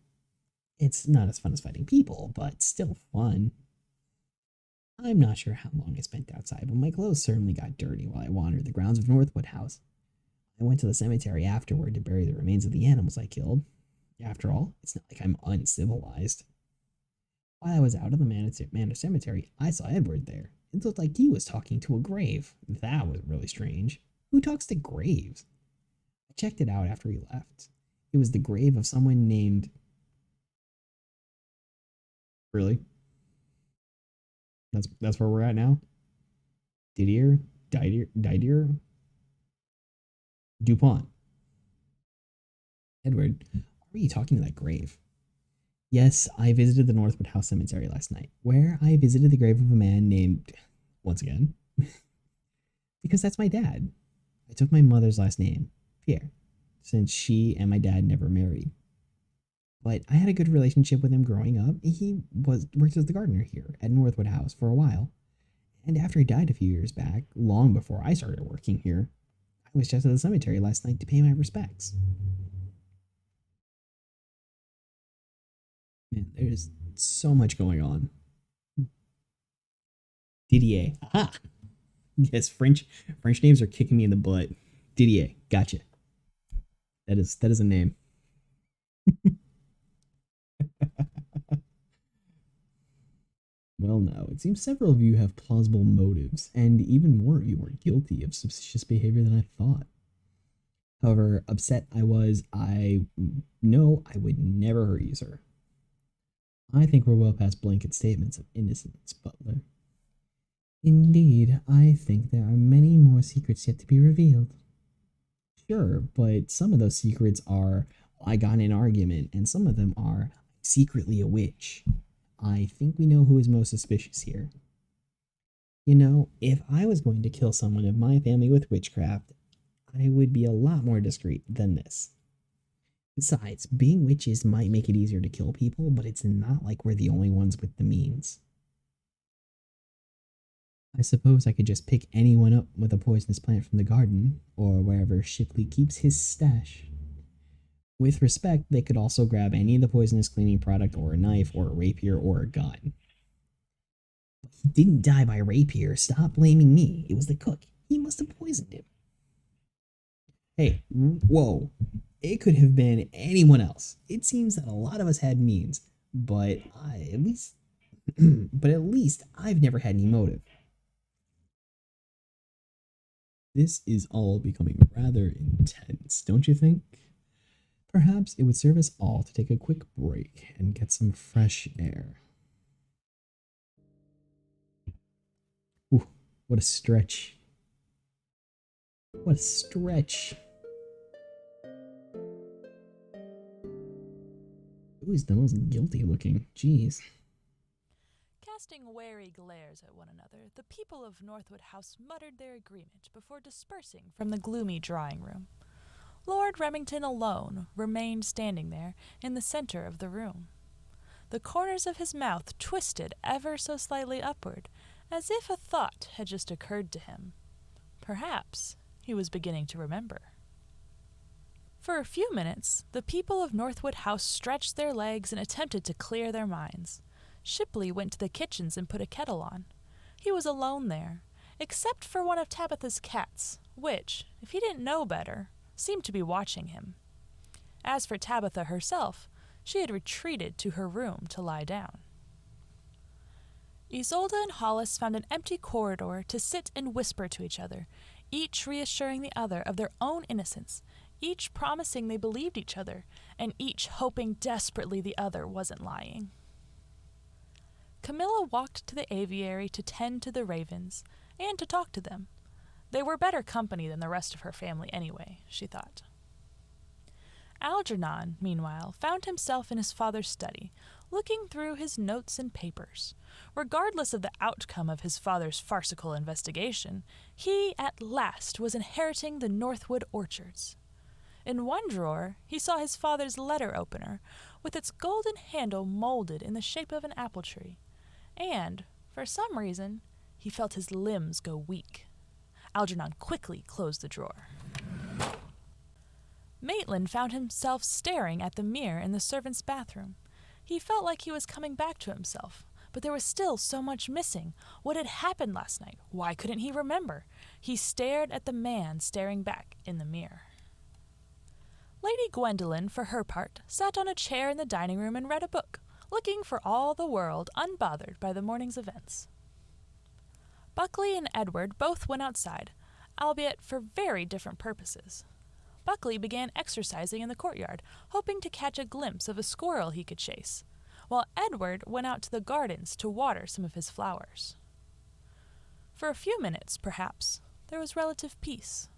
It's not as fun as fighting people, but still fun. I'm not sure how long I spent outside, but my clothes certainly got dirty while I wandered the grounds of Northwood House. I went to the cemetery afterward to bury the remains of the animals I killed. After all, it's not like I'm uncivilized. While I was out of the Manor Cemetery, I saw Edward there. It looked like he was talking to a grave. That was really strange. Who talks to graves? I checked it out after he left. It was the grave of someone named... Really? That's where we're at now? Didier? DuPont. Edward, are you talking to that grave? Yes, I visited the Northwood House Cemetery last night, where I visited the grave of a man named... Once again. Because that's my dad. I took my mother's last name, Pierre, since she and my dad never married. But I had a good relationship with him growing up. He worked as the gardener here at Northwood House for a while. And after he died a few years back, long before I started working here, I was just at the cemetery last night to pay my respects. Man, there's so much going on. Didier. Aha! Yes, French names are kicking me in the butt. Didier, gotcha. That is a name. Well, now, it seems several of you have plausible motives, and even more of you are guilty of suspicious behavior than I thought. However upset I know I would never hurt you, sir. I think we're well past blanket statements of innocence, Butler. Indeed, I think there are many more secrets yet to be revealed. Sure, but some of those secrets are, I got in an argument, and some of them are, secretly a witch. I think we know who is most suspicious here. You know, if I was going to kill someone of my family with witchcraft, I would be a lot more discreet than this. Besides, being witches might make it easier to kill people, but it's not like we're the only ones with the means. I suppose I could just pick anyone up with a poisonous plant from the garden, or wherever Shipley keeps his stash. With respect, they could also grab any of the poisonous cleaning product, or a knife, or a rapier, or a gun. He didn't die by rapier. Stop blaming me. It was the cook. He must have poisoned him. Hey, whoa. It could have been anyone else. It seems that a lot of us had means, but at least I've never had any motive. This is all becoming rather intense, don't you think? Perhaps it would serve us all to take a quick break and get some fresh air. Ooh, what a stretch. What a stretch. Who's the most guilty looking? Jeez. Casting wary glares at one another, the people of Northwood House muttered their agreement before dispersing from the gloomy drawing room. Lord Remington alone remained standing there in the center of the room. The corners of his mouth twisted ever so slightly upward, as if a thought had just occurred to him. Perhaps he was beginning to remember. For a few minutes, the people of Northwood House stretched their legs and attempted to clear their minds. Shipley went to the kitchens and put a kettle on. He was alone there, except for one of Tabitha's cats, which, if he didn't know better, seemed to be watching him. As for Tabitha herself, she had retreated to her room to lie down. Isolde and Hollis found an empty corridor to sit and whisper to each other, each reassuring the other of their own innocence, each promising they believed each other, and each hoping desperately the other wasn't lying. Camilla walked to the aviary to tend to the ravens, and to talk to them. They were better company than the rest of her family anyway, she thought. Algernon, meanwhile, found himself in his father's study, looking through his notes and papers. Regardless of the outcome of his father's farcical investigation, he, at last, was inheriting the Northwood orchards. In one drawer, he saw his father's letter opener, with its golden handle molded in the shape of an apple tree, and, for some reason, he felt his limbs go weak. Algernon quickly closed the drawer. Maitland found himself staring at the mirror in the servants' bathroom. He felt like he was coming back to himself, but there was still so much missing. What had happened last night? Why couldn't he remember? He stared at the man staring back in the mirror. Lady Gwendolen, for her part, sat on a chair in the dining room and read a book, looking for all the world unbothered by the morning's events. Buckley and Edward both went outside, albeit for very different purposes. Buckley began exercising in the courtyard, hoping to catch a glimpse of a squirrel he could chase, while Edward went out to the gardens to water some of his flowers. For a few minutes, perhaps, there was relative peace.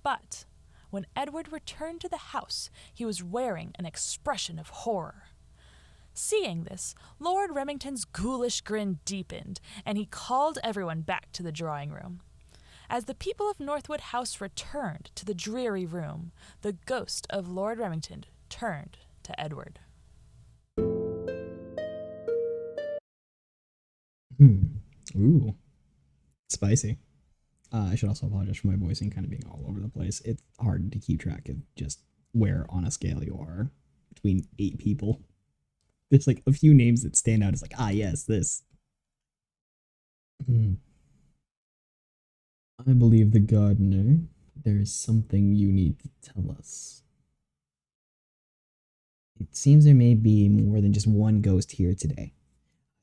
But when Edward returned to the house, he was wearing an expression of horror. Seeing this, Lord Remington's ghoulish grin deepened, and he called everyone back to the drawing room. As the people of Northwood House returned to the dreary room, the ghost of Lord Remington turned to Edward. Ooh. Spicy. I should also apologize for my voicing kind of being all over the place. It's hard to keep track of just where on a scale you are between 8 people. There's like a few names that stand out. It's like, yes, this. I believe the gardener. There is something you need to tell us. It seems there may be more than just one ghost here today.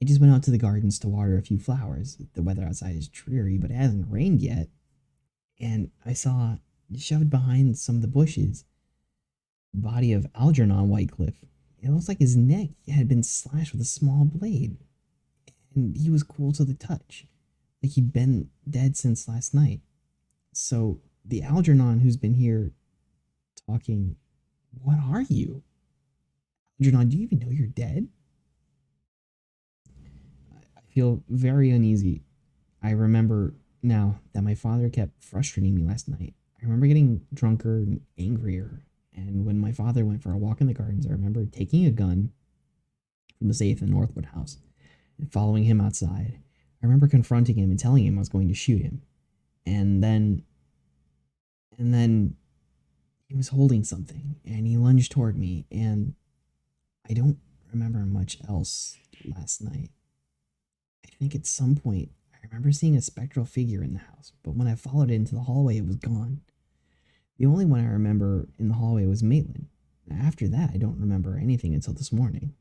I just went out to the gardens to water a few flowers. The weather outside is dreary, but it hasn't rained yet. And I saw, shoved behind some of the bushes, the body of Algernon Whitecliff. It looks like his neck had been slashed with a small blade. And he was cool to the touch, like he'd been dead since last night. So, the Algernon who's been here talking, what are you? Algernon, do you even know you're dead? I feel very uneasy. I remember now that my father kept frustrating me last night. I remember getting drunker and angrier. And when my father went for a walk in the gardens, I remember taking a gun from the safe in the Northwood house and following him outside. I remember confronting him and telling him I was going to shoot him. And then he was holding something and he lunged toward me, and I don't remember much else last night. I think at some point I remember seeing a spectral figure in the house, but when I followed it into the hallway, it was gone. The only one I remember in the hallway was Maitland. After that, I don't remember anything until this morning.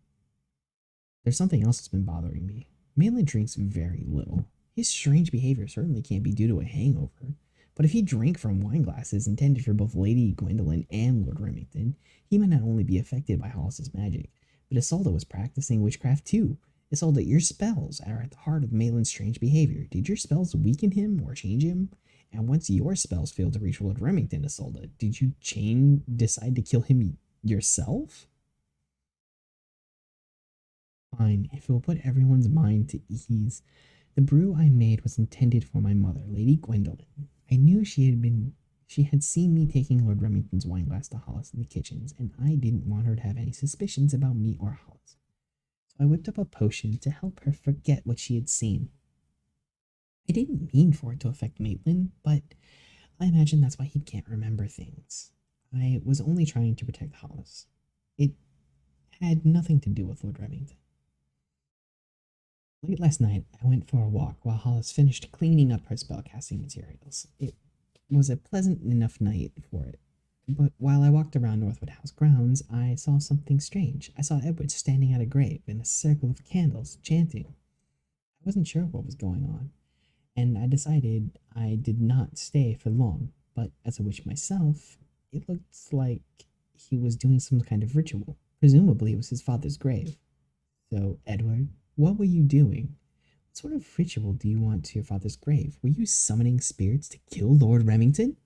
There's something else that's been bothering me. Maitland drinks very little. His strange behavior certainly can't be due to a hangover, but if he drank from wine glasses intended for both Lady Gwendolen and Lord Remington, he might not only be affected by Hollis's magic, but Isolde was practicing witchcraft too. Isolde, your spells are at the heart of Maitland's strange behavior. Did your spells weaken him or change him? And once your spells failed to reach Lord Remington, Isolde, did you decide to kill him yourself? Fine, if it will put everyone's mind to ease. The brew I made was intended for my mother, Lady Gwendolen. I knew she had seen me taking Lord Remington's wine glass to Hollis in the kitchens, and I didn't want her to have any suspicions about me or Hollis. So I whipped up a potion to help her forget what she had seen. I didn't mean for it to affect Maitland, but I imagine that's why he can't remember things. I was only trying to protect Hollis. It had nothing to do with Lord Remington. Late last night, I went for a walk while Hollis finished cleaning up her spellcasting materials. It was a pleasant enough night for it. But while I walked around Northwood House grounds, I saw something strange. I saw Edward standing at a grave in a circle of candles, chanting. I wasn't sure what was going on, and I decided I did not stay for long. But as a witch myself, it looked like he was doing some kind of ritual. Presumably, it was his father's grave. So, Edward, what were you doing? What sort of ritual do you want to your father's grave? Were you summoning spirits to kill Lord Remington?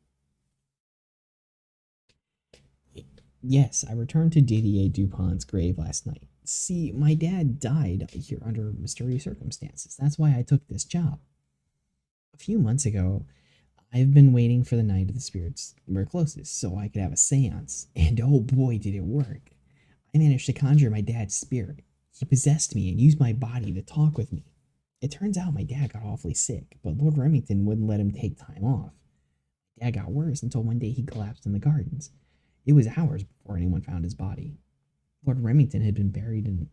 Yes, I returned to Didier Dupont's grave last night. See, my dad died here under mysterious circumstances. That's why I took this job. A few months ago, I've been waiting for the night of the spirits were closest so I could have a seance, and oh boy, did it work. I managed to conjure my dad's spirit. He possessed me and used my body to talk with me. It turns out my dad got awfully sick, but Lord Remington wouldn't let him take time off. Dad got worse until one day he collapsed in the gardens. It was hours before anyone found his body. Lord Remington had been buried in.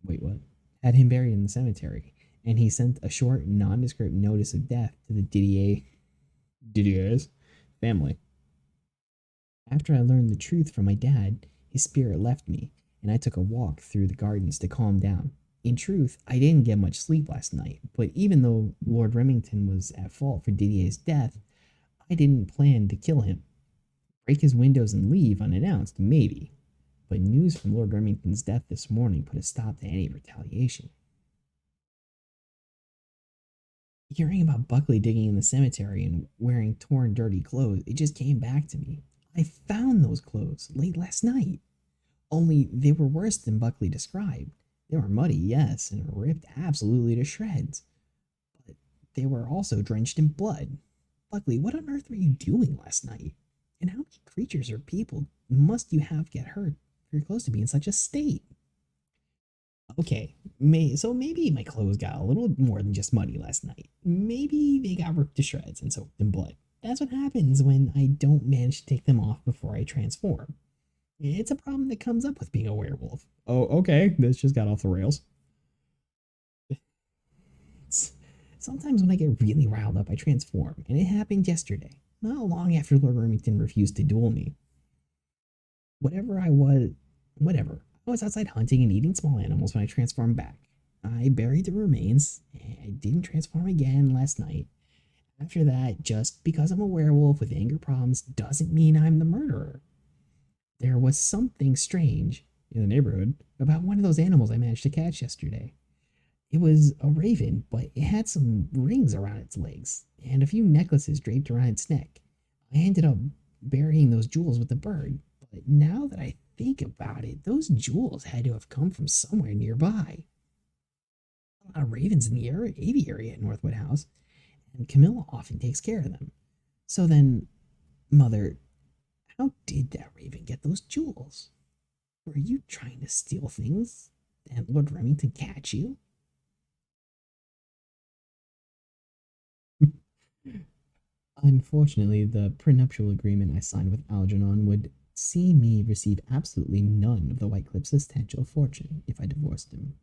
Wait, what? Had him buried in the cemetery, and he sent a short, nondescript notice of death to the Didier's family. After I learned the truth from my dad, his spirit left me, and I took a walk through the gardens to calm down. In truth, I didn't get much sleep last night, but even though Lord Remington was at fault for Didier's death, I didn't plan to kill him. Break his windows and leave unannounced, maybe. But news from Lord Remington's death this morning put a stop to any retaliation. Hearing about Buckley digging in the cemetery and wearing torn, dirty clothes, it just came back to me. I found those clothes late last night. Only they were worse than Buckley described. They were muddy, yes, and ripped absolutely to shreds. But they were also drenched in blood. Buckley, what on earth were you doing last night? And how many creatures or people must you have get hurt for your clothes to be in such a state? Okay, so maybe my clothes got a little more than just muddy last night. Maybe they got ripped to shreds and soaked in blood. That's what happens when I don't manage to take them off before I transform. It's a problem that comes up with being a werewolf. Oh, okay, this just got off the rails. Sometimes when I get really riled up, I transform, and it happened yesterday, not long after Lord Remington refused to duel me. Whatever. I was outside hunting and eating small animals when I transformed back. I buried the remains. I didn't transform again last night. After that, just because I'm a werewolf with anger problems doesn't mean I'm the murderer. There was something strange in the neighborhood about one of those animals I managed to catch yesterday. It was a raven, but it had some rings around its legs and a few necklaces draped around its neck. I ended up burying those jewels with the bird, but now that I think about it, those jewels had to have come from somewhere nearby. A lot of ravens in the aviary at Northwood House, and Camilla often takes care of them. So then, Mother, how did that raven get those jewels? Were you trying to steal things and Lord Remington catch you? Unfortunately, the prenuptial agreement I signed with Algernon would see me receive absolutely none of the White Cliff's substantial fortune if I divorced him.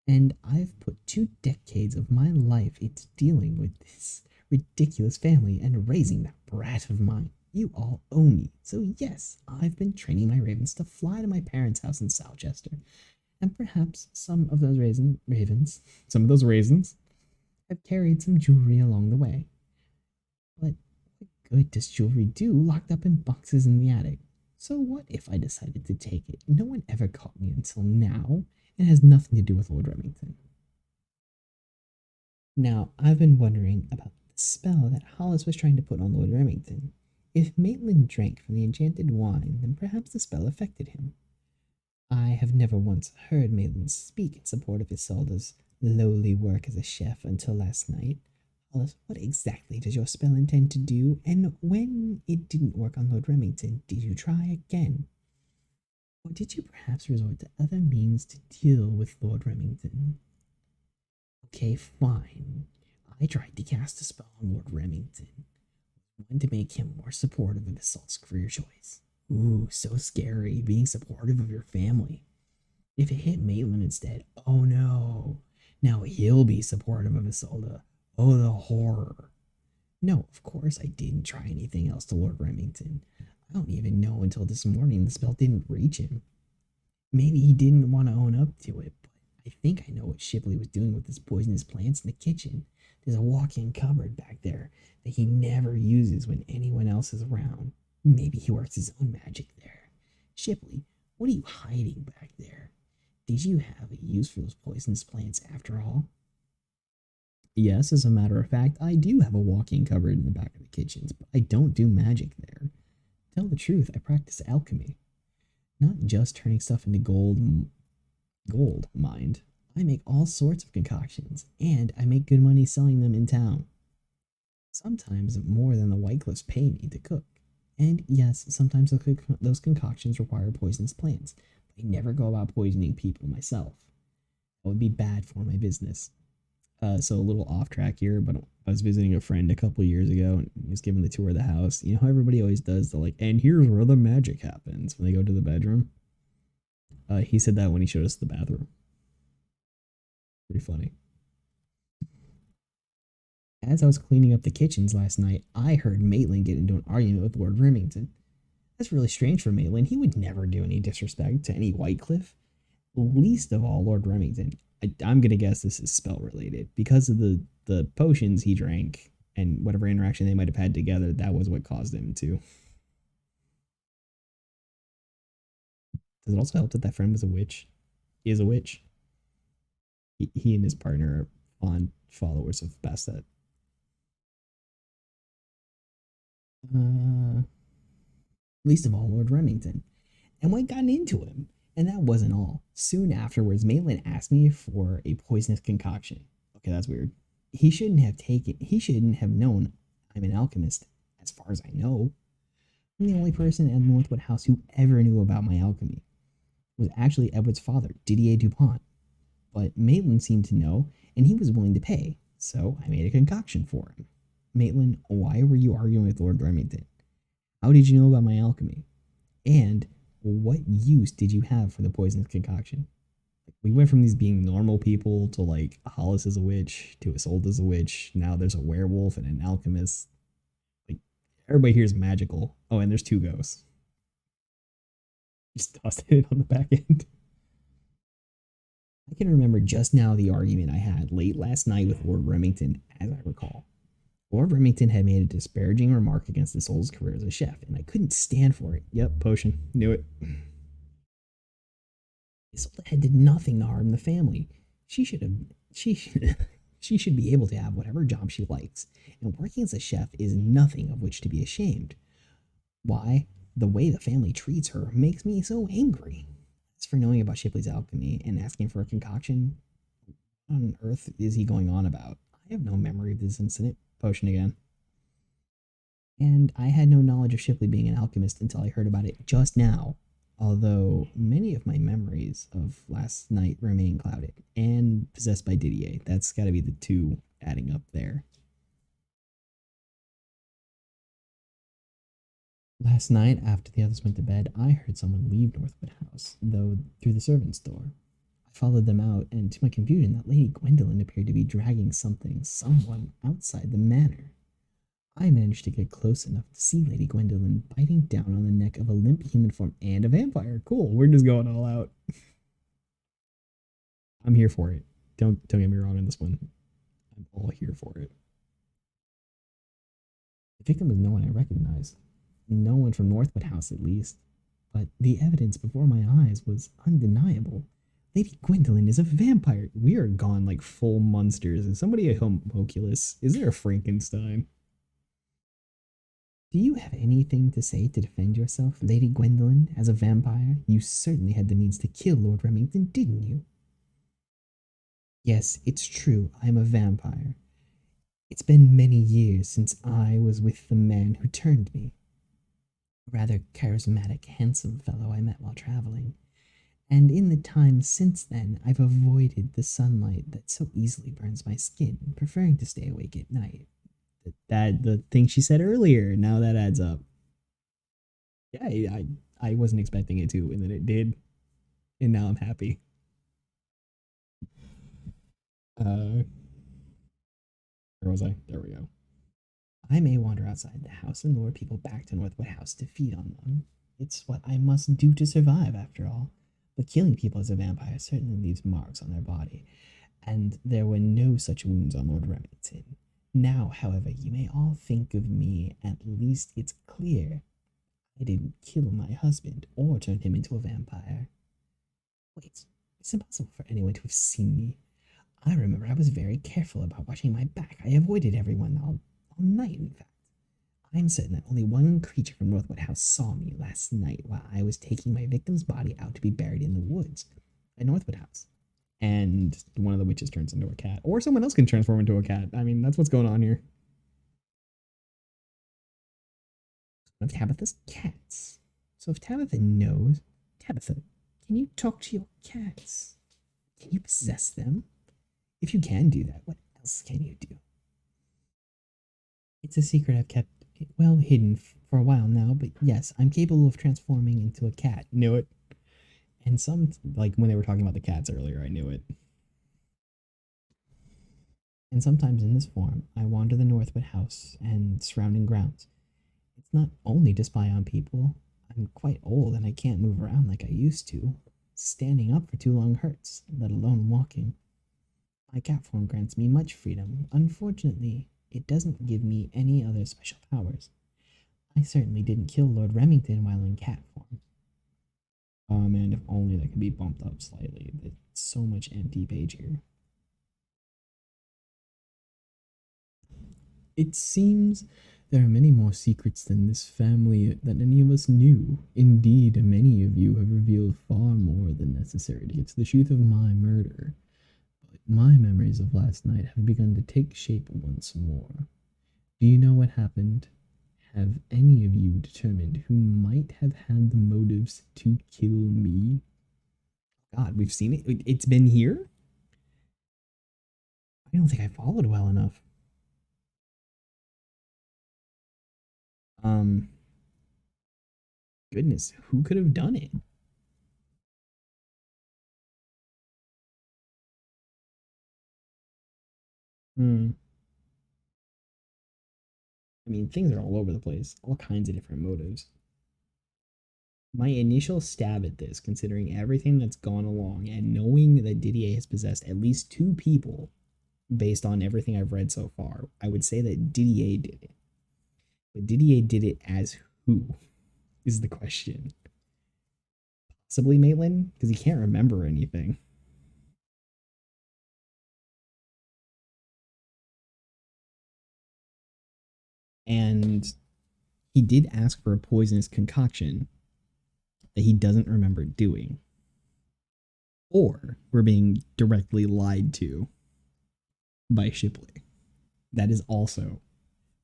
And I've put 2 decades of my life into dealing with this ridiculous family and raising that brat of mine. You all owe me. So yes, I've been training my ravens to fly to my parents' house in Southchester, and perhaps some of those raisins, have carried some jewelry along the way. But what good does jewelry do locked up in boxes in the attic? So what if I decided to take it? No one ever caught me until now. It has nothing to do with Lord Remington. Now, I've been wondering about the spell that Hollis was trying to put on Lord Remington. If Maitland drank from the enchanted wine, then perhaps the spell affected him. I have never once heard Maitland speak in support of Isolde's lowly work as a chef until last night. Hollis, what exactly does your spell intend to do, and when it didn't work on Lord Remington, did you try again? Or did you perhaps resort to other means to deal with Lord Remington? Okay, fine. I tried to cast a spell on Lord Remington. One to make him more supportive of Isolde's career choice. Ooh, so scary, being supportive of your family. If it hit Maitland instead, oh no. Now he'll be supportive of Isolde. Oh, the horror. No, of course I didn't try anything else to Lord Remington. I don't even know until this morning the spell didn't reach him. Maybe he didn't want to own up to it, but I think I know what Shipley was doing with his poisonous plants in the kitchen. There's a walk-in cupboard back there that he never uses when anyone else is around. Maybe he works his own magic there. Shipley, what are you hiding back there? Did you have a use for those poisonous plants after all? Yes, as a matter of fact, I do have a walk-in cupboard in the back of the kitchens, but I don't do magic there. Tell the truth, I practice alchemy. Not just turning stuff into gold, mind. I make all sorts of concoctions, and I make good money selling them in town. Sometimes more than the Whitecliffs pay me to cook. And yes, sometimes those concoctions require poisonous plants, but I never go about poisoning people myself. That would be bad for my business. So a little off track here, but I was visiting a friend a couple years ago and he was giving the tour of the house. You know how everybody always does the like, and here's where the magic happens when they go to the bedroom? He said that when he showed us the bathroom. Pretty funny. As I was cleaning up the kitchens last night, I heard Maitland get into an argument with Lord Remington. That's really strange for Maitland. He would never do any disrespect to any Whitecliff. Least of all Lord Remington. I'm going to guess this is spell related. Because of the potions he drank and whatever interaction they might have had together, that was what caused him to. Does it also help that that friend was a witch? He is a witch. He and his partner are fond followers of Bastet. Least of all Lord Remington. And what got into him? And that wasn't all. Soon afterwards, Maitland asked me for a poisonous concoction. Okay, that's weird. He shouldn't have known I'm an alchemist, as far as I know. I'm the only person at Northwood House who ever knew about my alchemy. It was actually Edward's father, Didier Dupont. But Maitland seemed to know, and he was willing to pay, so I made a concoction for him. Maitland, why were you arguing with Lord Remington? How did you know about my alchemy? And what use did you have for the poisonous concoction? We went from these being normal people to like Hollis is a witch to Isolde is a witch. Now there's a werewolf and an alchemist. Like everybody here is magical. Oh, and there's two ghosts. Just tossed it on the back end. I can remember just now the argument I had late last night with Lord Remington, as I recall. Lord Remington had made a disparaging remark against Isolde's career as a chef, and I couldn't stand for it. Yep, potion. Knew it. Isolde had did nothing to harm the family. She should be able to have whatever job she likes, and working as a chef is nothing of which to be ashamed. Why? The way the family treats her makes me so angry. As for knowing about Shipley's alchemy and asking for a concoction, what on earth is he going on about? I have no memory of this incident. Potion again. And I had no knowledge of Shipley being an alchemist until I heard about it just now, although many of my memories of last night remain clouded and possessed by Didier. That's got to be the two adding up there. Last night, after the others went to bed, I heard someone leave Northwood House, though through the servants' door. I followed them out, and to my confusion, that Lady Gwendolen appeared to be dragging someone outside the manor. I managed to get close enough to see Lady Gwendolen biting down on the neck of a limp human form and a vampire. Cool, we're just going all out. I'm here for it. Don't get me wrong on this one. I'm all here for it. The victim was no one I recognized. No one from Northwood House, at least. But the evidence before my eyes was undeniable. Lady Gwendolen is a vampire. We are gone like full monsters. Is somebody a homunculus? Is there a Frankenstein? Do you have anything to say to defend yourself, Lady Gwendolen, as a vampire? You certainly had the means to kill Lord Remington, didn't you? Yes, it's true, I am a vampire. It's been many years since I was with the man who turned me. A rather charismatic, handsome fellow I met while traveling. And in the time since then, I've avoided the sunlight that so easily burns my skin, preferring to stay awake at night. The thing she said earlier, now that adds up. Yeah, I wasn't expecting it to, and then it did, and now I'm happy. Where was I? There we go. I may wander outside the house and lure people back to Northwood House to feed on them. It's what I must do to survive, after all. But killing people as a vampire certainly leaves marks on their body, and there were no such wounds on Lord Remington. Now, however, you may all think of me, at least it's clear I didn't kill my husband or turn him into a vampire. Wait, it's impossible for anyone to have seen me. I remember I was very careful about watching my back. I avoided everyone all night, in fact. I'm certain that only one creature from Northwood House saw me last night while I was taking my victim's body out to be buried in the woods at Northwood House. And one of the witches turns into a cat. Or someone else can transform into a cat. I mean, that's what's going on here. One of Tabitha's cats. So if Tabitha knows, Tabitha, can you talk to your cats? Can you possess them? If you can do that, what else can you do? It's a secret I've kept well hidden for a while now, but yes, I'm capable of transforming into a cat. Knew it. And like when they were talking about the cats earlier, I knew it. And sometimes in this form, I wander the Northwood House and surrounding grounds. It's not only to spy on people. I'm quite old and I can't move around like I used to. Standing up for too long hurts, let alone walking. My cat form grants me much freedom. Unfortunately, it doesn't give me any other special powers. I certainly didn't kill Lord Remington while in cat form. Oh man, if only that could be bumped up slightly. There's so much empty page here. It seems there are many more secrets than this family that any of us knew. Indeed, many of you have revealed far more than necessary to get to the truth of my murder. But my memories of last night have begun to take shape once more. Do you know what happened? Have any of you determined who might have had the motives to kill me? God, we've seen it. It's been here? I don't think I followed well enough. Goodness, who could have done it? Hmm. I mean, things are all over the place. All kinds of different motives. My initial stab at this, considering everything that's gone along and knowing that Didier has possessed at least two people based on everything I've read so far, I would say that Didier did it. But Didier did it as who is the question. Possibly Maitland, because he can't remember anything. And he did ask for a poisonous concoction that he doesn't remember doing. Or we're being directly lied to by Shipley. That is also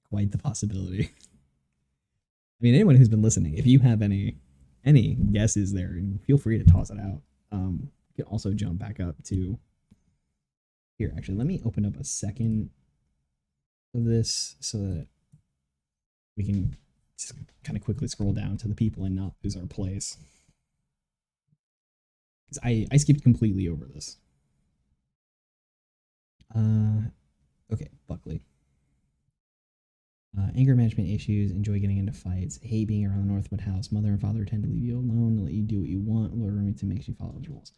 quite the possibility. I mean, anyone who's been listening, if you have any guesses there, feel free to toss it out. You can also jump back up to here. Actually, let me open up a second of this so that we can just kind of quickly scroll down to the people and not lose our place. Because I skipped completely over this. Okay, Buckley. Anger management issues, enjoy getting into fights, hate being around the Northwood House, mother and father tend to leave you alone, let you do what you want, Lord Remington makes you follow the rules.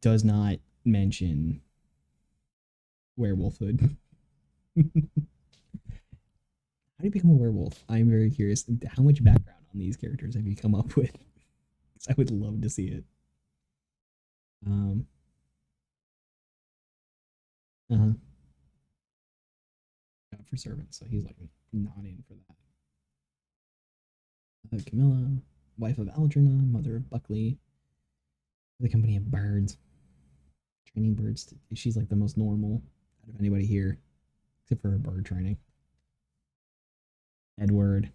Does not mention werewolfhood. How do you become a werewolf? I'm very curious. How much background on these characters have you come up with? Because I would love to see it. For servants, so he's like not in for that. Camilla, wife of Algernon, mother of Buckley, the company of birds, training birds. She's like the most normal out of anybody here, except for her bird training. Edward,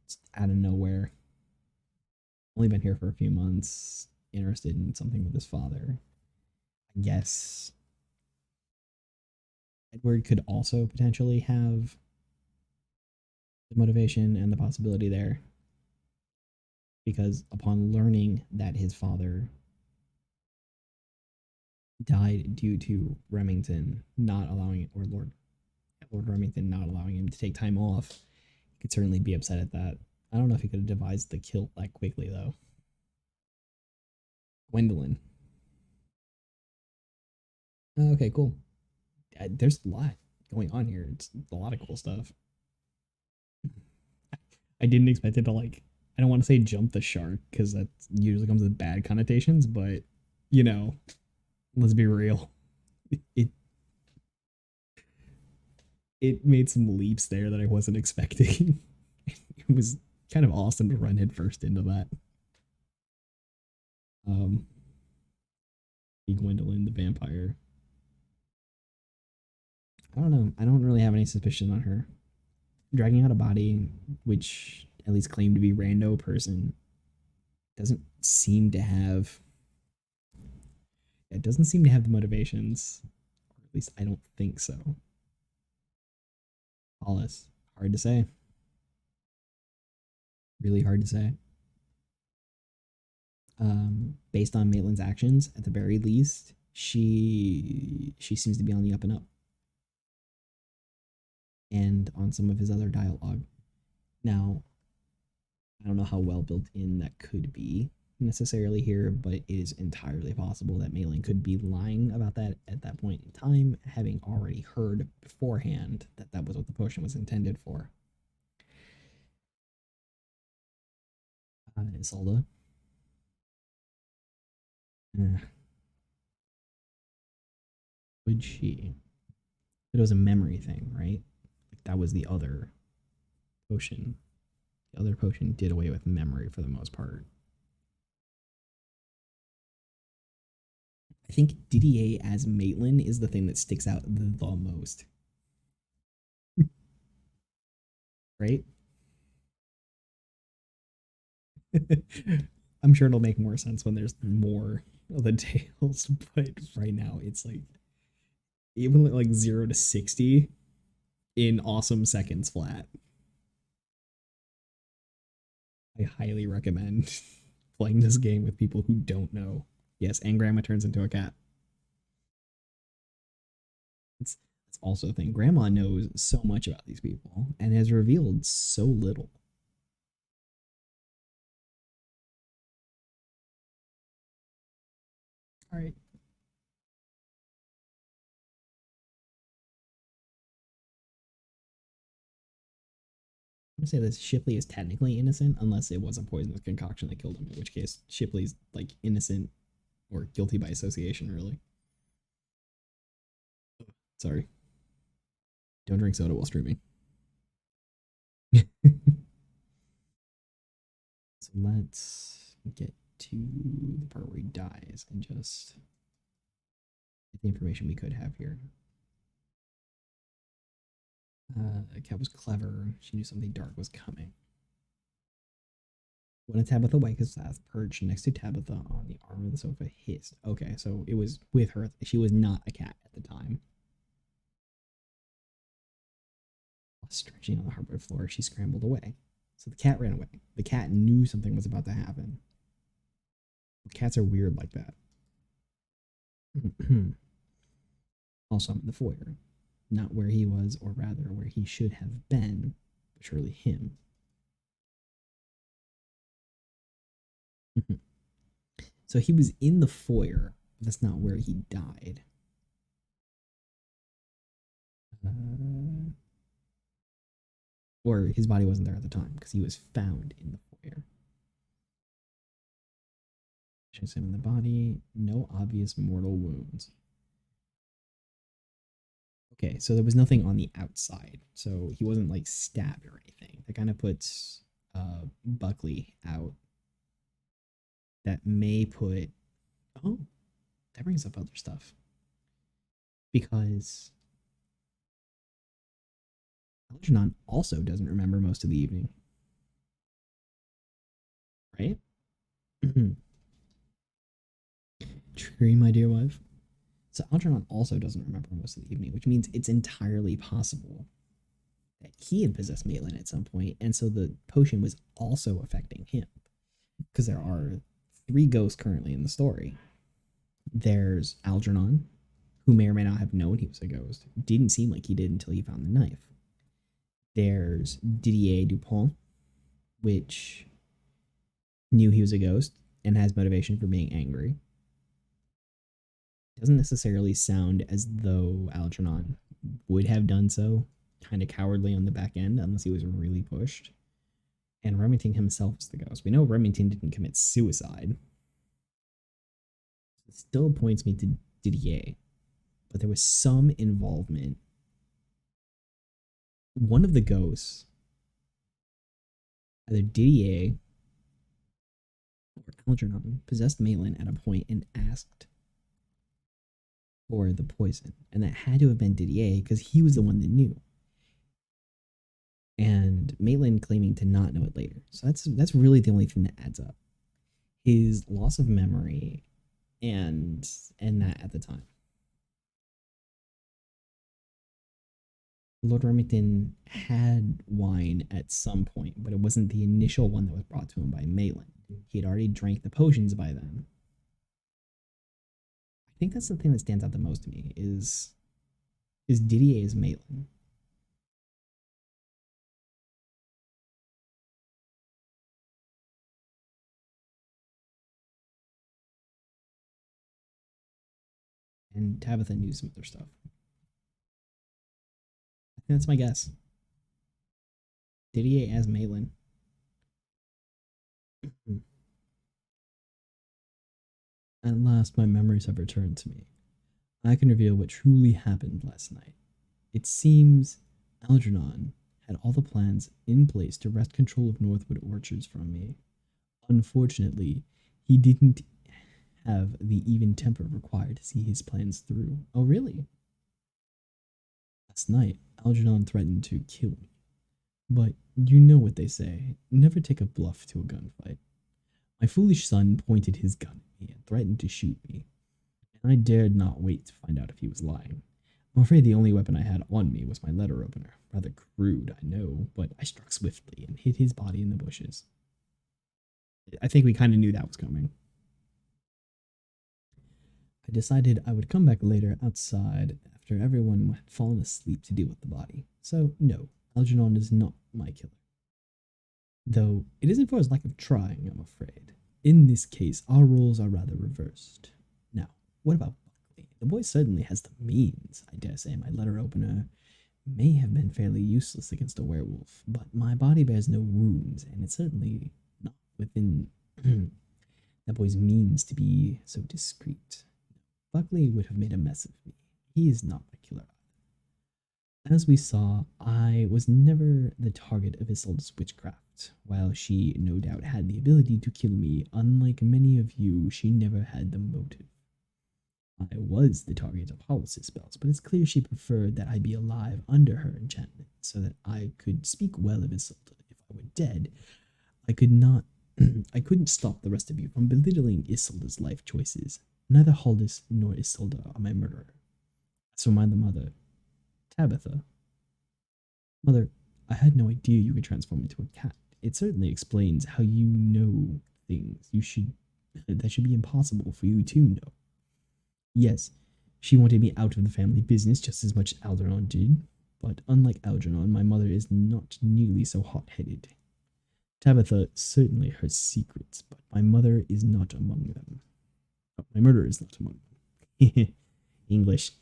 just out of nowhere, only been here for a few months, interested in something with his father. I guess Edward could also potentially have the motivation and the possibility there, because upon learning that his father died due to Remington not allowing it, or Lord Remington not allowing him to take time off. He could certainly be upset at that. I don't know if he could have devised the kill that quickly though. Gwendolyn. Okay, cool. There's a lot going on here. It's a lot of cool stuff. I didn't expect it to like. I don't want to say jump the shark because that usually comes with bad connotations, but you know, let's be real. It it made some leaps there that I wasn't expecting. It was kind of awesome to run head first into that. Um, Gwendolyn the vampire. I don't know. I don't really have any suspicion on her. Dragging out a body, which at least claimed to be rando person, doesn't seem to have. It doesn't seem to have the motivations. Or at least I don't think so. Hollis, hard to say. Really hard to say. Based on Maitland's actions, at the very least, she seems to be on the up and up. And on some of his other dialogue. Now, I don't know how well built in that could be necessarily here, but it is entirely possible that Maitland could be lying about that at that point in time, having already heard beforehand that that was what the potion was intended for. Isolde. Would she? But it was a memory thing, right? Like that was the other potion. The other potion did away with memory for the most part. I think Didier as Maitland is the thing that sticks out the most. Right? I'm sure it'll make more sense when there's more of the tales, but right now it's like even like 0 to 60 in awesome seconds flat. I highly recommend playing this game with people who don't know. Yes, and Grandma turns into a cat. It's also a thing. Grandma knows so much about these people and has revealed so little. All right. I'm gonna say this Shipley is technically innocent unless it was a poisonous concoction that killed him, in which case Shipley's like innocent or guilty by association, really. Sorry. Don't drink soda while streaming. So let's get to the part where he dies and just get the information we could have here. Cat was clever. She knew something dark was coming. When a Tabitha Whitecroft perched next to Tabitha on the arm of the sofa hissed. Okay, so it was with her. She was not a cat at the time. Stretching on the hardwood floor, she scrambled away. So the cat ran away. The cat knew something was about to happen. Cats are weird like that. Also, I'm in the foyer. Not where he was, or rather where he should have been, but surely him. So he was in the foyer. But that's not where he died. Or his body wasn't there at the time because he was found in the foyer. She examined the body. No obvious mortal wounds. Okay, so there was nothing on the outside. So he wasn't like stabbed or anything. That kind of puts Buckley out. That may put. Oh, that brings up other stuff. Because Algernon also doesn't remember most of the evening. Right? True, my dear wife. So Algernon also doesn't remember most of the evening, which means it's entirely possible that he had possessed Maitland at some point, and so the potion was also affecting him. Because there are 3 ghosts currently in the story. There's Algernon, who may or may not have known he was a ghost. Didn't seem like he did until he found the knife. There's Didier Dupont, which knew he was a ghost and has motivation for being angry. Doesn't necessarily sound as though Algernon would have done so. Kind of cowardly on the back end, unless he was really pushed. And Remington himself is the ghost. We know Remington didn't commit suicide. It still points me to Didier, but there was some involvement. One of the ghosts, either Didier or Algernon, possessed Maitland at a point and asked for the poison. And that had to have been Didier because he was the one that knew. And Maitland claiming to not know it later. So that's really the only thing that adds up. His loss of memory and that at the time. Lord Remington had wine at some point, but it wasn't the initial one that was brought to him by Maitland. He had already drank the potions by then. I think that's the thing that stands out the most to me is Didier's Maitland. And Tabitha knew some other stuff. I think that's my guess. Didier as Maitland. At last, my memories have returned to me. I can reveal what truly happened last night. It seems Algernon had all the plans in place to wrest control of Northwood Orchards from me. Unfortunately, he didn't have the even temper required to see his plans through. Oh, really? Last night, Algernon threatened to kill me. But you know what they say, never take a bluff to a gunfight. My foolish son pointed his gun at me and threatened to shoot me, and I dared not wait to find out if he was lying. I'm afraid the only weapon I had on me was my letter opener. Rather crude, I know, but I struck swiftly and hit his body in the bushes. I think we kind of knew that was coming. I decided I would come back later outside after everyone had fallen asleep to deal with the body. So, no, Algernon is not my killer. Though it isn't for his lack of trying, I'm afraid. In this case, our roles are rather reversed. Now, what about Buckley? The boy certainly has the means. I dare say my letter opener may have been fairly useless against a werewolf, but my body bears no wounds, and it's certainly not within that boy's means to be so discreet. Buckley would have made a mess of me. He is not my killer. As we saw, I was never the target of Isolde's witchcraft. While she no doubt had the ability to kill me, unlike many of you, she never had the motive. I was the target of Hollis's spells, but it's clear she preferred that I be alive under her enchantment, so that I could speak well of Isolde. If I were dead, I I couldn't stop the rest of you from belittling Isolde's life choices. Neither Hollis nor Isolde are my murderer. As for my mother, Tabitha. Mother, I had no idea you could transform into a cat. It certainly explains how you know things that should be impossible for you to know. Yes, she wanted me out of the family business just as much as Algernon did, but unlike Algernon, my mother is not nearly so hot-headed. Tabitha certainly has secrets, but my mother is not among them. Oh, my murderer is not among them. English.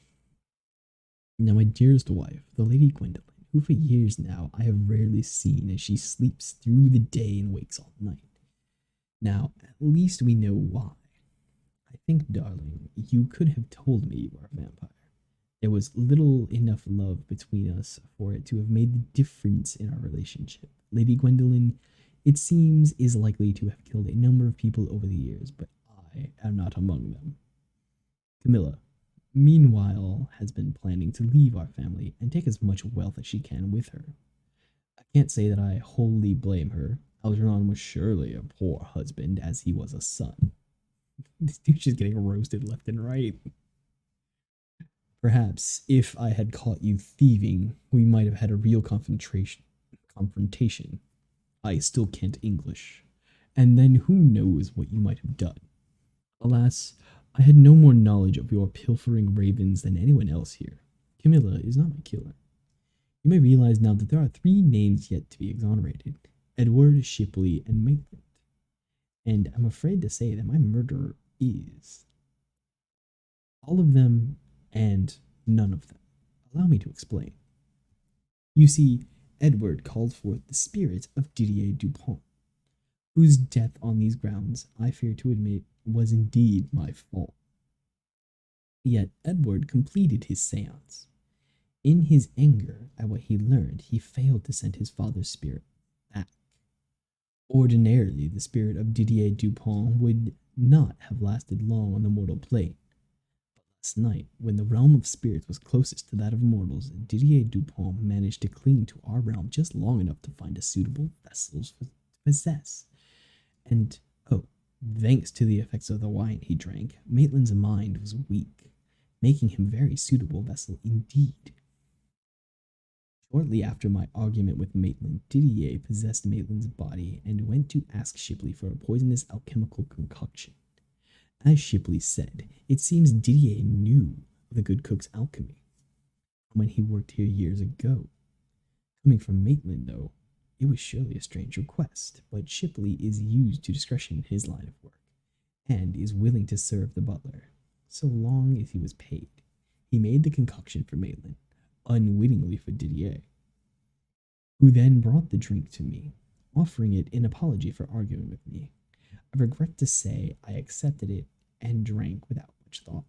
Now, my dearest wife, the Lady Gwendolen, who for years now I have rarely seen as she sleeps through the day and wakes all night. Now, at least we know why. I think, darling, you could have told me you were a vampire. There was little enough love between us for it to have made the difference in our relationship. Lady Gwendolen, it seems, is likely to have killed a number of people over the years, but I am not among them. Camilla, meanwhile, has been planning to leave our family and take as much wealth as she can with her. I can't say that I wholly blame her. Algernon was surely a poor husband, as he was a son. This dude's just getting roasted left and right. Perhaps, if I had caught you thieving, we might have had a real confrontation. I still can't English. And then who knows what you might have done. Alas, I had no more knowledge of your pilfering ravens than anyone else here. Camilla is not my killer. You may realize now that there are 3 names yet to be exonerated: Edward, Shipley, and Maitland. And I'm afraid to say that my murderer is all of them and none of them. Allow me to explain. You see, Edward called forth the spirit of Didier Dupont, whose death on these grounds, I fear to admit, was indeed my fault. Yet Edward completed his seance. In his anger at what he learned, he failed to send his father's spirit back. Ordinarily, the spirit of Didier Dupont would not have lasted long on the mortal plane. But last night, when the realm of spirits was closest to that of mortals, Didier Dupont managed to cling to our realm just long enough to find a suitable vessel to possess. And, thanks to the effects of the wine he drank, Maitland's mind was weak, making him very suitable vessel indeed. Shortly after my argument with Maitland, Didier possessed Maitland's body and went to ask Shipley for a poisonous alchemical concoction. As Shipley said, it seems Didier knew of the good cook's alchemy from when he worked here years ago. Coming from Maitland, though, it was surely a strange request, but Shipley is used to discretion in his line of work, and is willing to serve the butler, so long as he was paid. He made the concoction for Maitland, unwittingly for Didier, who then brought the drink to me, offering it in apology for arguing with me. I regret to say I accepted it and drank without much thought.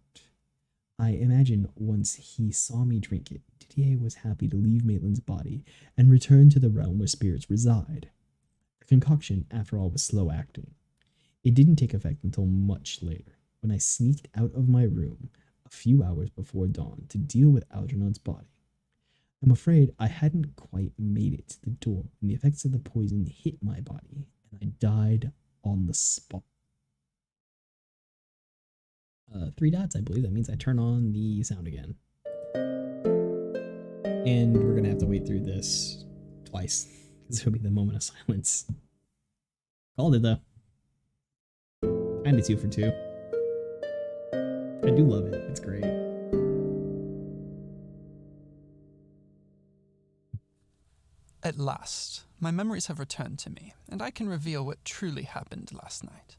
I imagine once he saw me drink it, Didier was happy to leave Maitland's body and return to the realm where spirits reside. The concoction, after all, was slow acting. It didn't take effect until much later, when I sneaked out of my room a few hours before dawn to deal with Algernon's body. I'm afraid I hadn't quite made it to the door when the effects of the poison hit my body, and I died on the spot. 3 dots, I believe. That means I turn on the sound again. And we're going to have to wait through this twice, because this will be the moment of silence. Called it, though. Kinda 2 for 2. I do love it. It's great. At last, my memories have returned to me, and I can reveal what truly happened last night.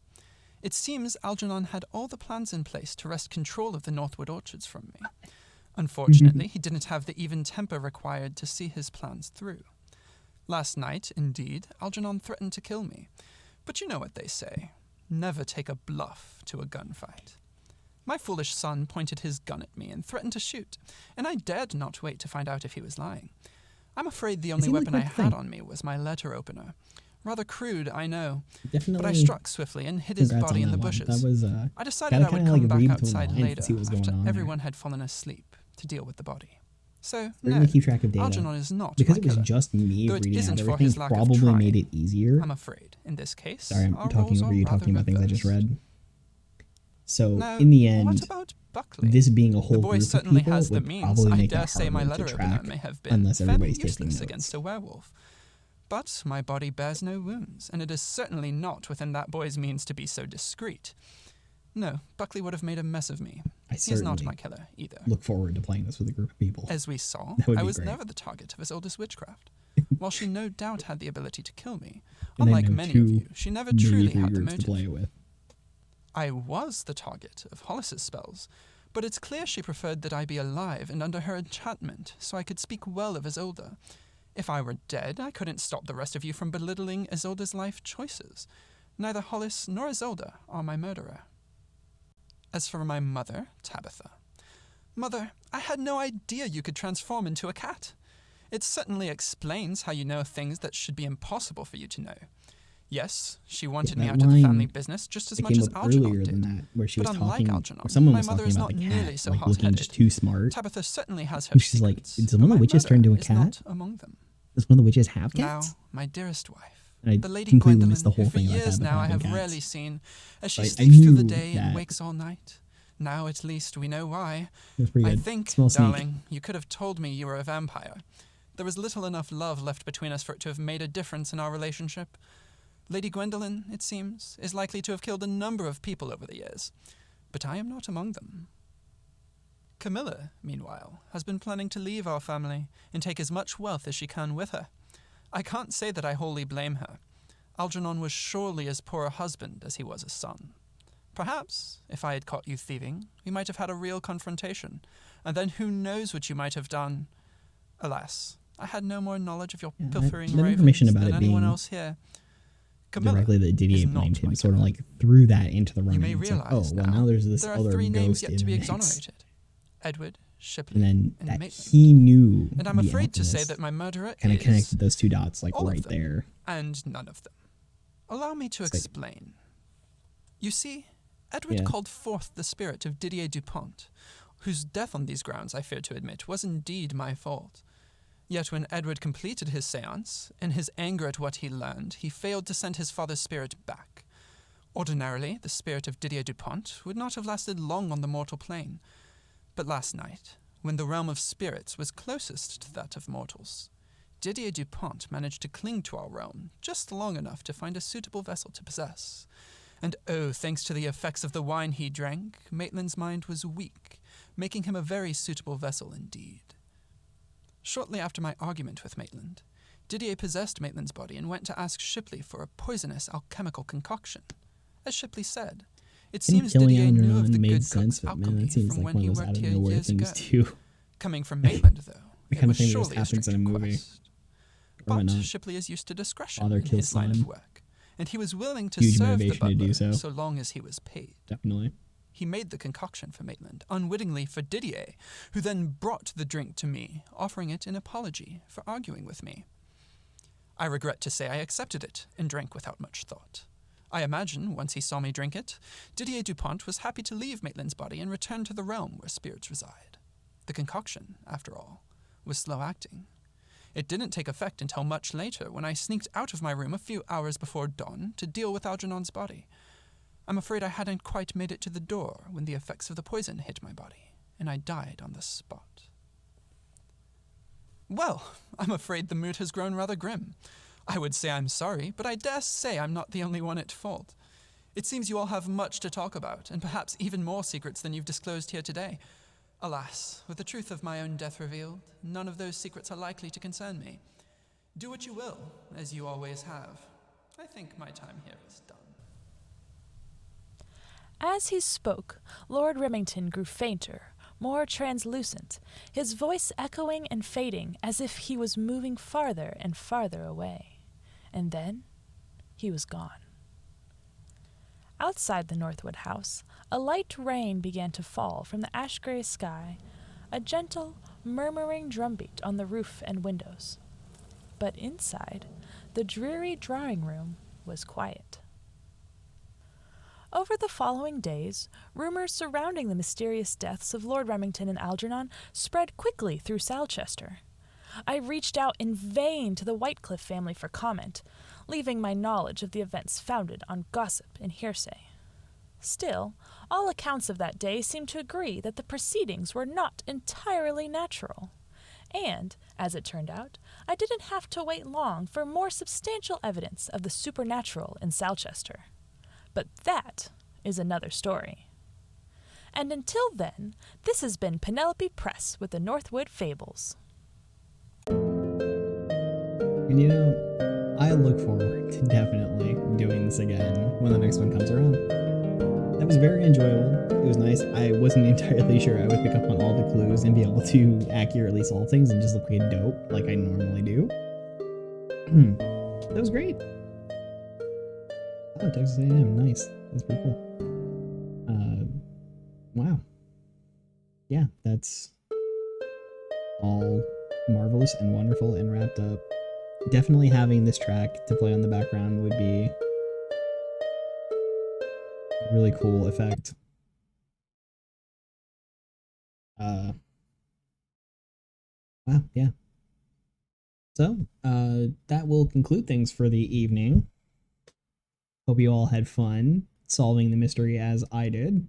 It seems Algernon had all the plans in place to wrest control of the Northwood orchards from me. Unfortunately, he didn't have the even temper required to see his plans through. Last night, indeed, Algernon threatened to kill me. But you know what they say. Never take a bluff to a gunfight. My foolish son pointed his gun at me and threatened to shoot, and I dared not wait to find out if he was lying. I'm afraid the only weapon I had on me was my letter opener. Rather crude, I know, but I struck swiftly and hid his body in the bushes. That was, I decided I would come back outside later after everyone there. had fallen asleep to deal with the body. So, We're no, going to keep track of data. Algernon is not because my it was killer. just me Though it reading isn't out for everything, his lack of probably trying, made it easier. I'm afraid, in this case, Sorry, I'm our talking roles over are you, rather talking about things I just reversed. read. So, Now, in the end, what about Buckley? this being a whole The boy group of certainly people has the would means. probably I make dare it say my harder letter to opener track may have been unless fairly everybody's taking useless notes. against a werewolf. But my body bears no wounds, and it is certainly not within that boy's means to be so discreet. No, Buckley would have made a mess of me. He's not my killer, either. Look forward to playing this with a group of people. As we saw, That would I be was great. never the target of his oldest witchcraft. While she no doubt had the ability to kill me, And then unlike no many of two, you, she never maybe truly 3 had the groups to motive. play it with. I was the target of Hollis's spells, but it's clear she preferred that I be alive and under her enchantment, so I could speak well of Isolde. If I were dead, I couldn't stop the rest of you from belittling Isolde's life choices. Neither Hollis nor Isolde are my murderer. As for my mother, Tabitha. Mother, I had no idea you could transform into a cat. It certainly explains how you know things that should be impossible for you to know. Yes, she wanted me that out of the line family business just as It much came as up Algernon earlier than did. that, where she But was unlike talking, Algernon, or someone my was mother talking is about the not nearly cat, so like looking hot-headed. just too smart. Tabitha certainly has her And she's like, secrets, did but one of the my witches turn murder to a is cat? not among them. Does one of the witches have Now, cats? my dearest wife, And I the Lady completely Gwendolen, missed the whole who for thing about years Tabitha now I having have cats. rarely seen, as she I sleeps through the knew day and that. wakes all night. Now at least we know why. That's pretty I good. think, Small sneak. darling, you could have told me you were a vampire. There was little enough love left between us for it to have made a difference in our relationship. Lady Gwendolen, it seems, is likely to have killed a number of people over the years. but I am not among them. Camilla, meanwhile, has been planning to leave our family and take as much wealth as she can with her. I can't say that I wholly blame her. Algernon was surely as poor a husband as he was a son. Perhaps, if I had caught you thieving, we might have had a real confrontation, and then who knows what you might have done. Alas, I had no more knowledge of your pilfering the ravens information about than it anyone being else here. Camilla directly that Didier is not blamed him, my sort of Camilla. like threw that into the You running. may It's like, realize oh, well, now there's this there are other 3 names ghost yet in to be the mix. exonerated. Edward, Shipley, And then and that Maitland. he knew. And I'm the afraid to say alchemist that my murderer kind of is connected those two dots, like all of right them. there. And none of them. Allow me to It's like- explain. You see, Edward called forth the spirit of Didier Dupont, whose death on these grounds, I fear to admit, was indeed my fault. Yet when Edward completed his séance, in his anger at what he learned, he failed to send his father's spirit back. Ordinarily, the spirit of Didier Dupont would not have lasted long on the mortal plane. But last night, when the realm of spirits was closest to that of mortals, Didier Dupont managed to cling to our realm just long enough to find a suitable vessel to possess. And oh, thanks to the effects of the wine he drank, Maitland's mind was weak, making him a very suitable vessel indeed. Shortly after my argument with Maitland, Didier possessed Maitland's body and went to ask Shipley for a poisonous alchemical concoction. As Shipley said, it seems killing Didier knew of Algernon the made good sense, cook's but man, alchemy that seems from like when one he of those out worked of here nowhere years things ago. too. Coming from Maitland, though, The it kind of was thing that surely a happens in a strict movie. request. Or But not. Shipley is used to discretion Father in kills his line son. of work, and he was willing to Huge serve the motivation to do butler so. long as he was paid. Definitely. He made the concoction for Maitland, unwittingly for Didier, who then brought the drink to me, offering it in apology for arguing with me. I regret to say I accepted it and drank without much thought. I imagine, once he saw me drink it, Didier Dupont was happy to leave Maitland's body and return to the realm where spirits reside. The concoction, after all, was slow acting. It didn't take effect until much later, when I sneaked out of my room a few hours before dawn to deal with Algernon's body. I'm afraid I hadn't quite made it to the door when the effects of the poison hit my body, and I died on the spot. Well, I'm afraid the mood has grown rather grim. I would say I'm sorry, but I dare say I'm not the only one at fault. It seems you all have much to talk about, and perhaps even more secrets than you've disclosed here today. Alas, with the truth of my own death revealed, none of those secrets are likely to concern me. Do what you will, as you always have. I think my time here is done. As he spoke, Lord Remington grew fainter, more translucent, his voice echoing and fading as if he was moving farther and farther away. And then he was gone. Outside the Northwood house, a light rain began to fall from the ash-gray sky, a gentle, murmuring drumbeat on the roof and windows. But inside, the dreary drawing room was quiet. Over the following days, rumors surrounding the mysterious deaths of Lord Remington and Algernon spread quickly through Salchester. I reached out in vain to the Whitecliffe family for comment, leaving my knowledge of the events founded on gossip and hearsay. Still, all accounts of that day seemed to agree that the proceedings were not entirely natural. And, as it turned out, I didn't have to wait long for more substantial evidence of the supernatural in Salchester. But that is another story. And until then, this has been Penelope Press with the Northwood Fables. And you know, I look forward to definitely doing this again when the next one comes around. That was very enjoyable. It was nice. I wasn't entirely sure I would pick up on all the clues and be able to accurately solve things and just look like a dope like I normally do. That was great. Oh, Texas A&M, nice. That's pretty cool. Wow. Yeah, that's all marvelous and wonderful and wrapped up. Definitely having this track to play on the background would be a really cool effect. Wow, yeah. So, that will conclude things for the evening. Hope you all had fun solving the mystery as I did.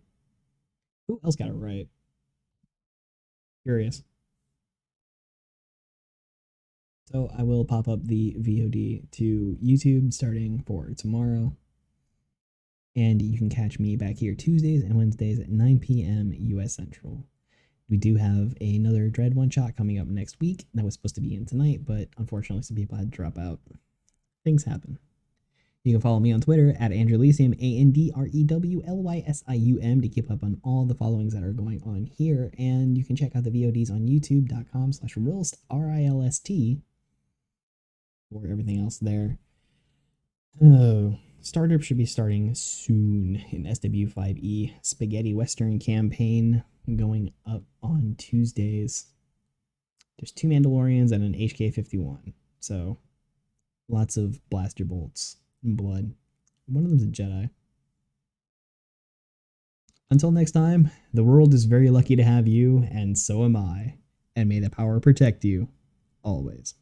Who else got it right? Curious. So I will pop up the VOD to YouTube starting for tomorrow. And you can catch me back here Tuesdays and Wednesdays at 9 p.m. US Central. We do have another Dread one-shot coming up next week. That was supposed to be in tonight, but unfortunately some people had to drop out. Things happen. You can follow me on Twitter at Andrelysium, ANDREWLYSIUM, to keep up on all the followings that are going on here. And you can check out the VODs on youtube.com/Rilst, RILST, for everything else there. Oh, Startup should be starting soon in SW5E. Spaghetti Western campaign going up on Tuesdays. There's 2 Mandalorians and an HK-51. So, lots of blaster bolts and blood. One of them's a Jedi. Until next time, the world is very lucky to have you, and so am I. And may the power protect you, always.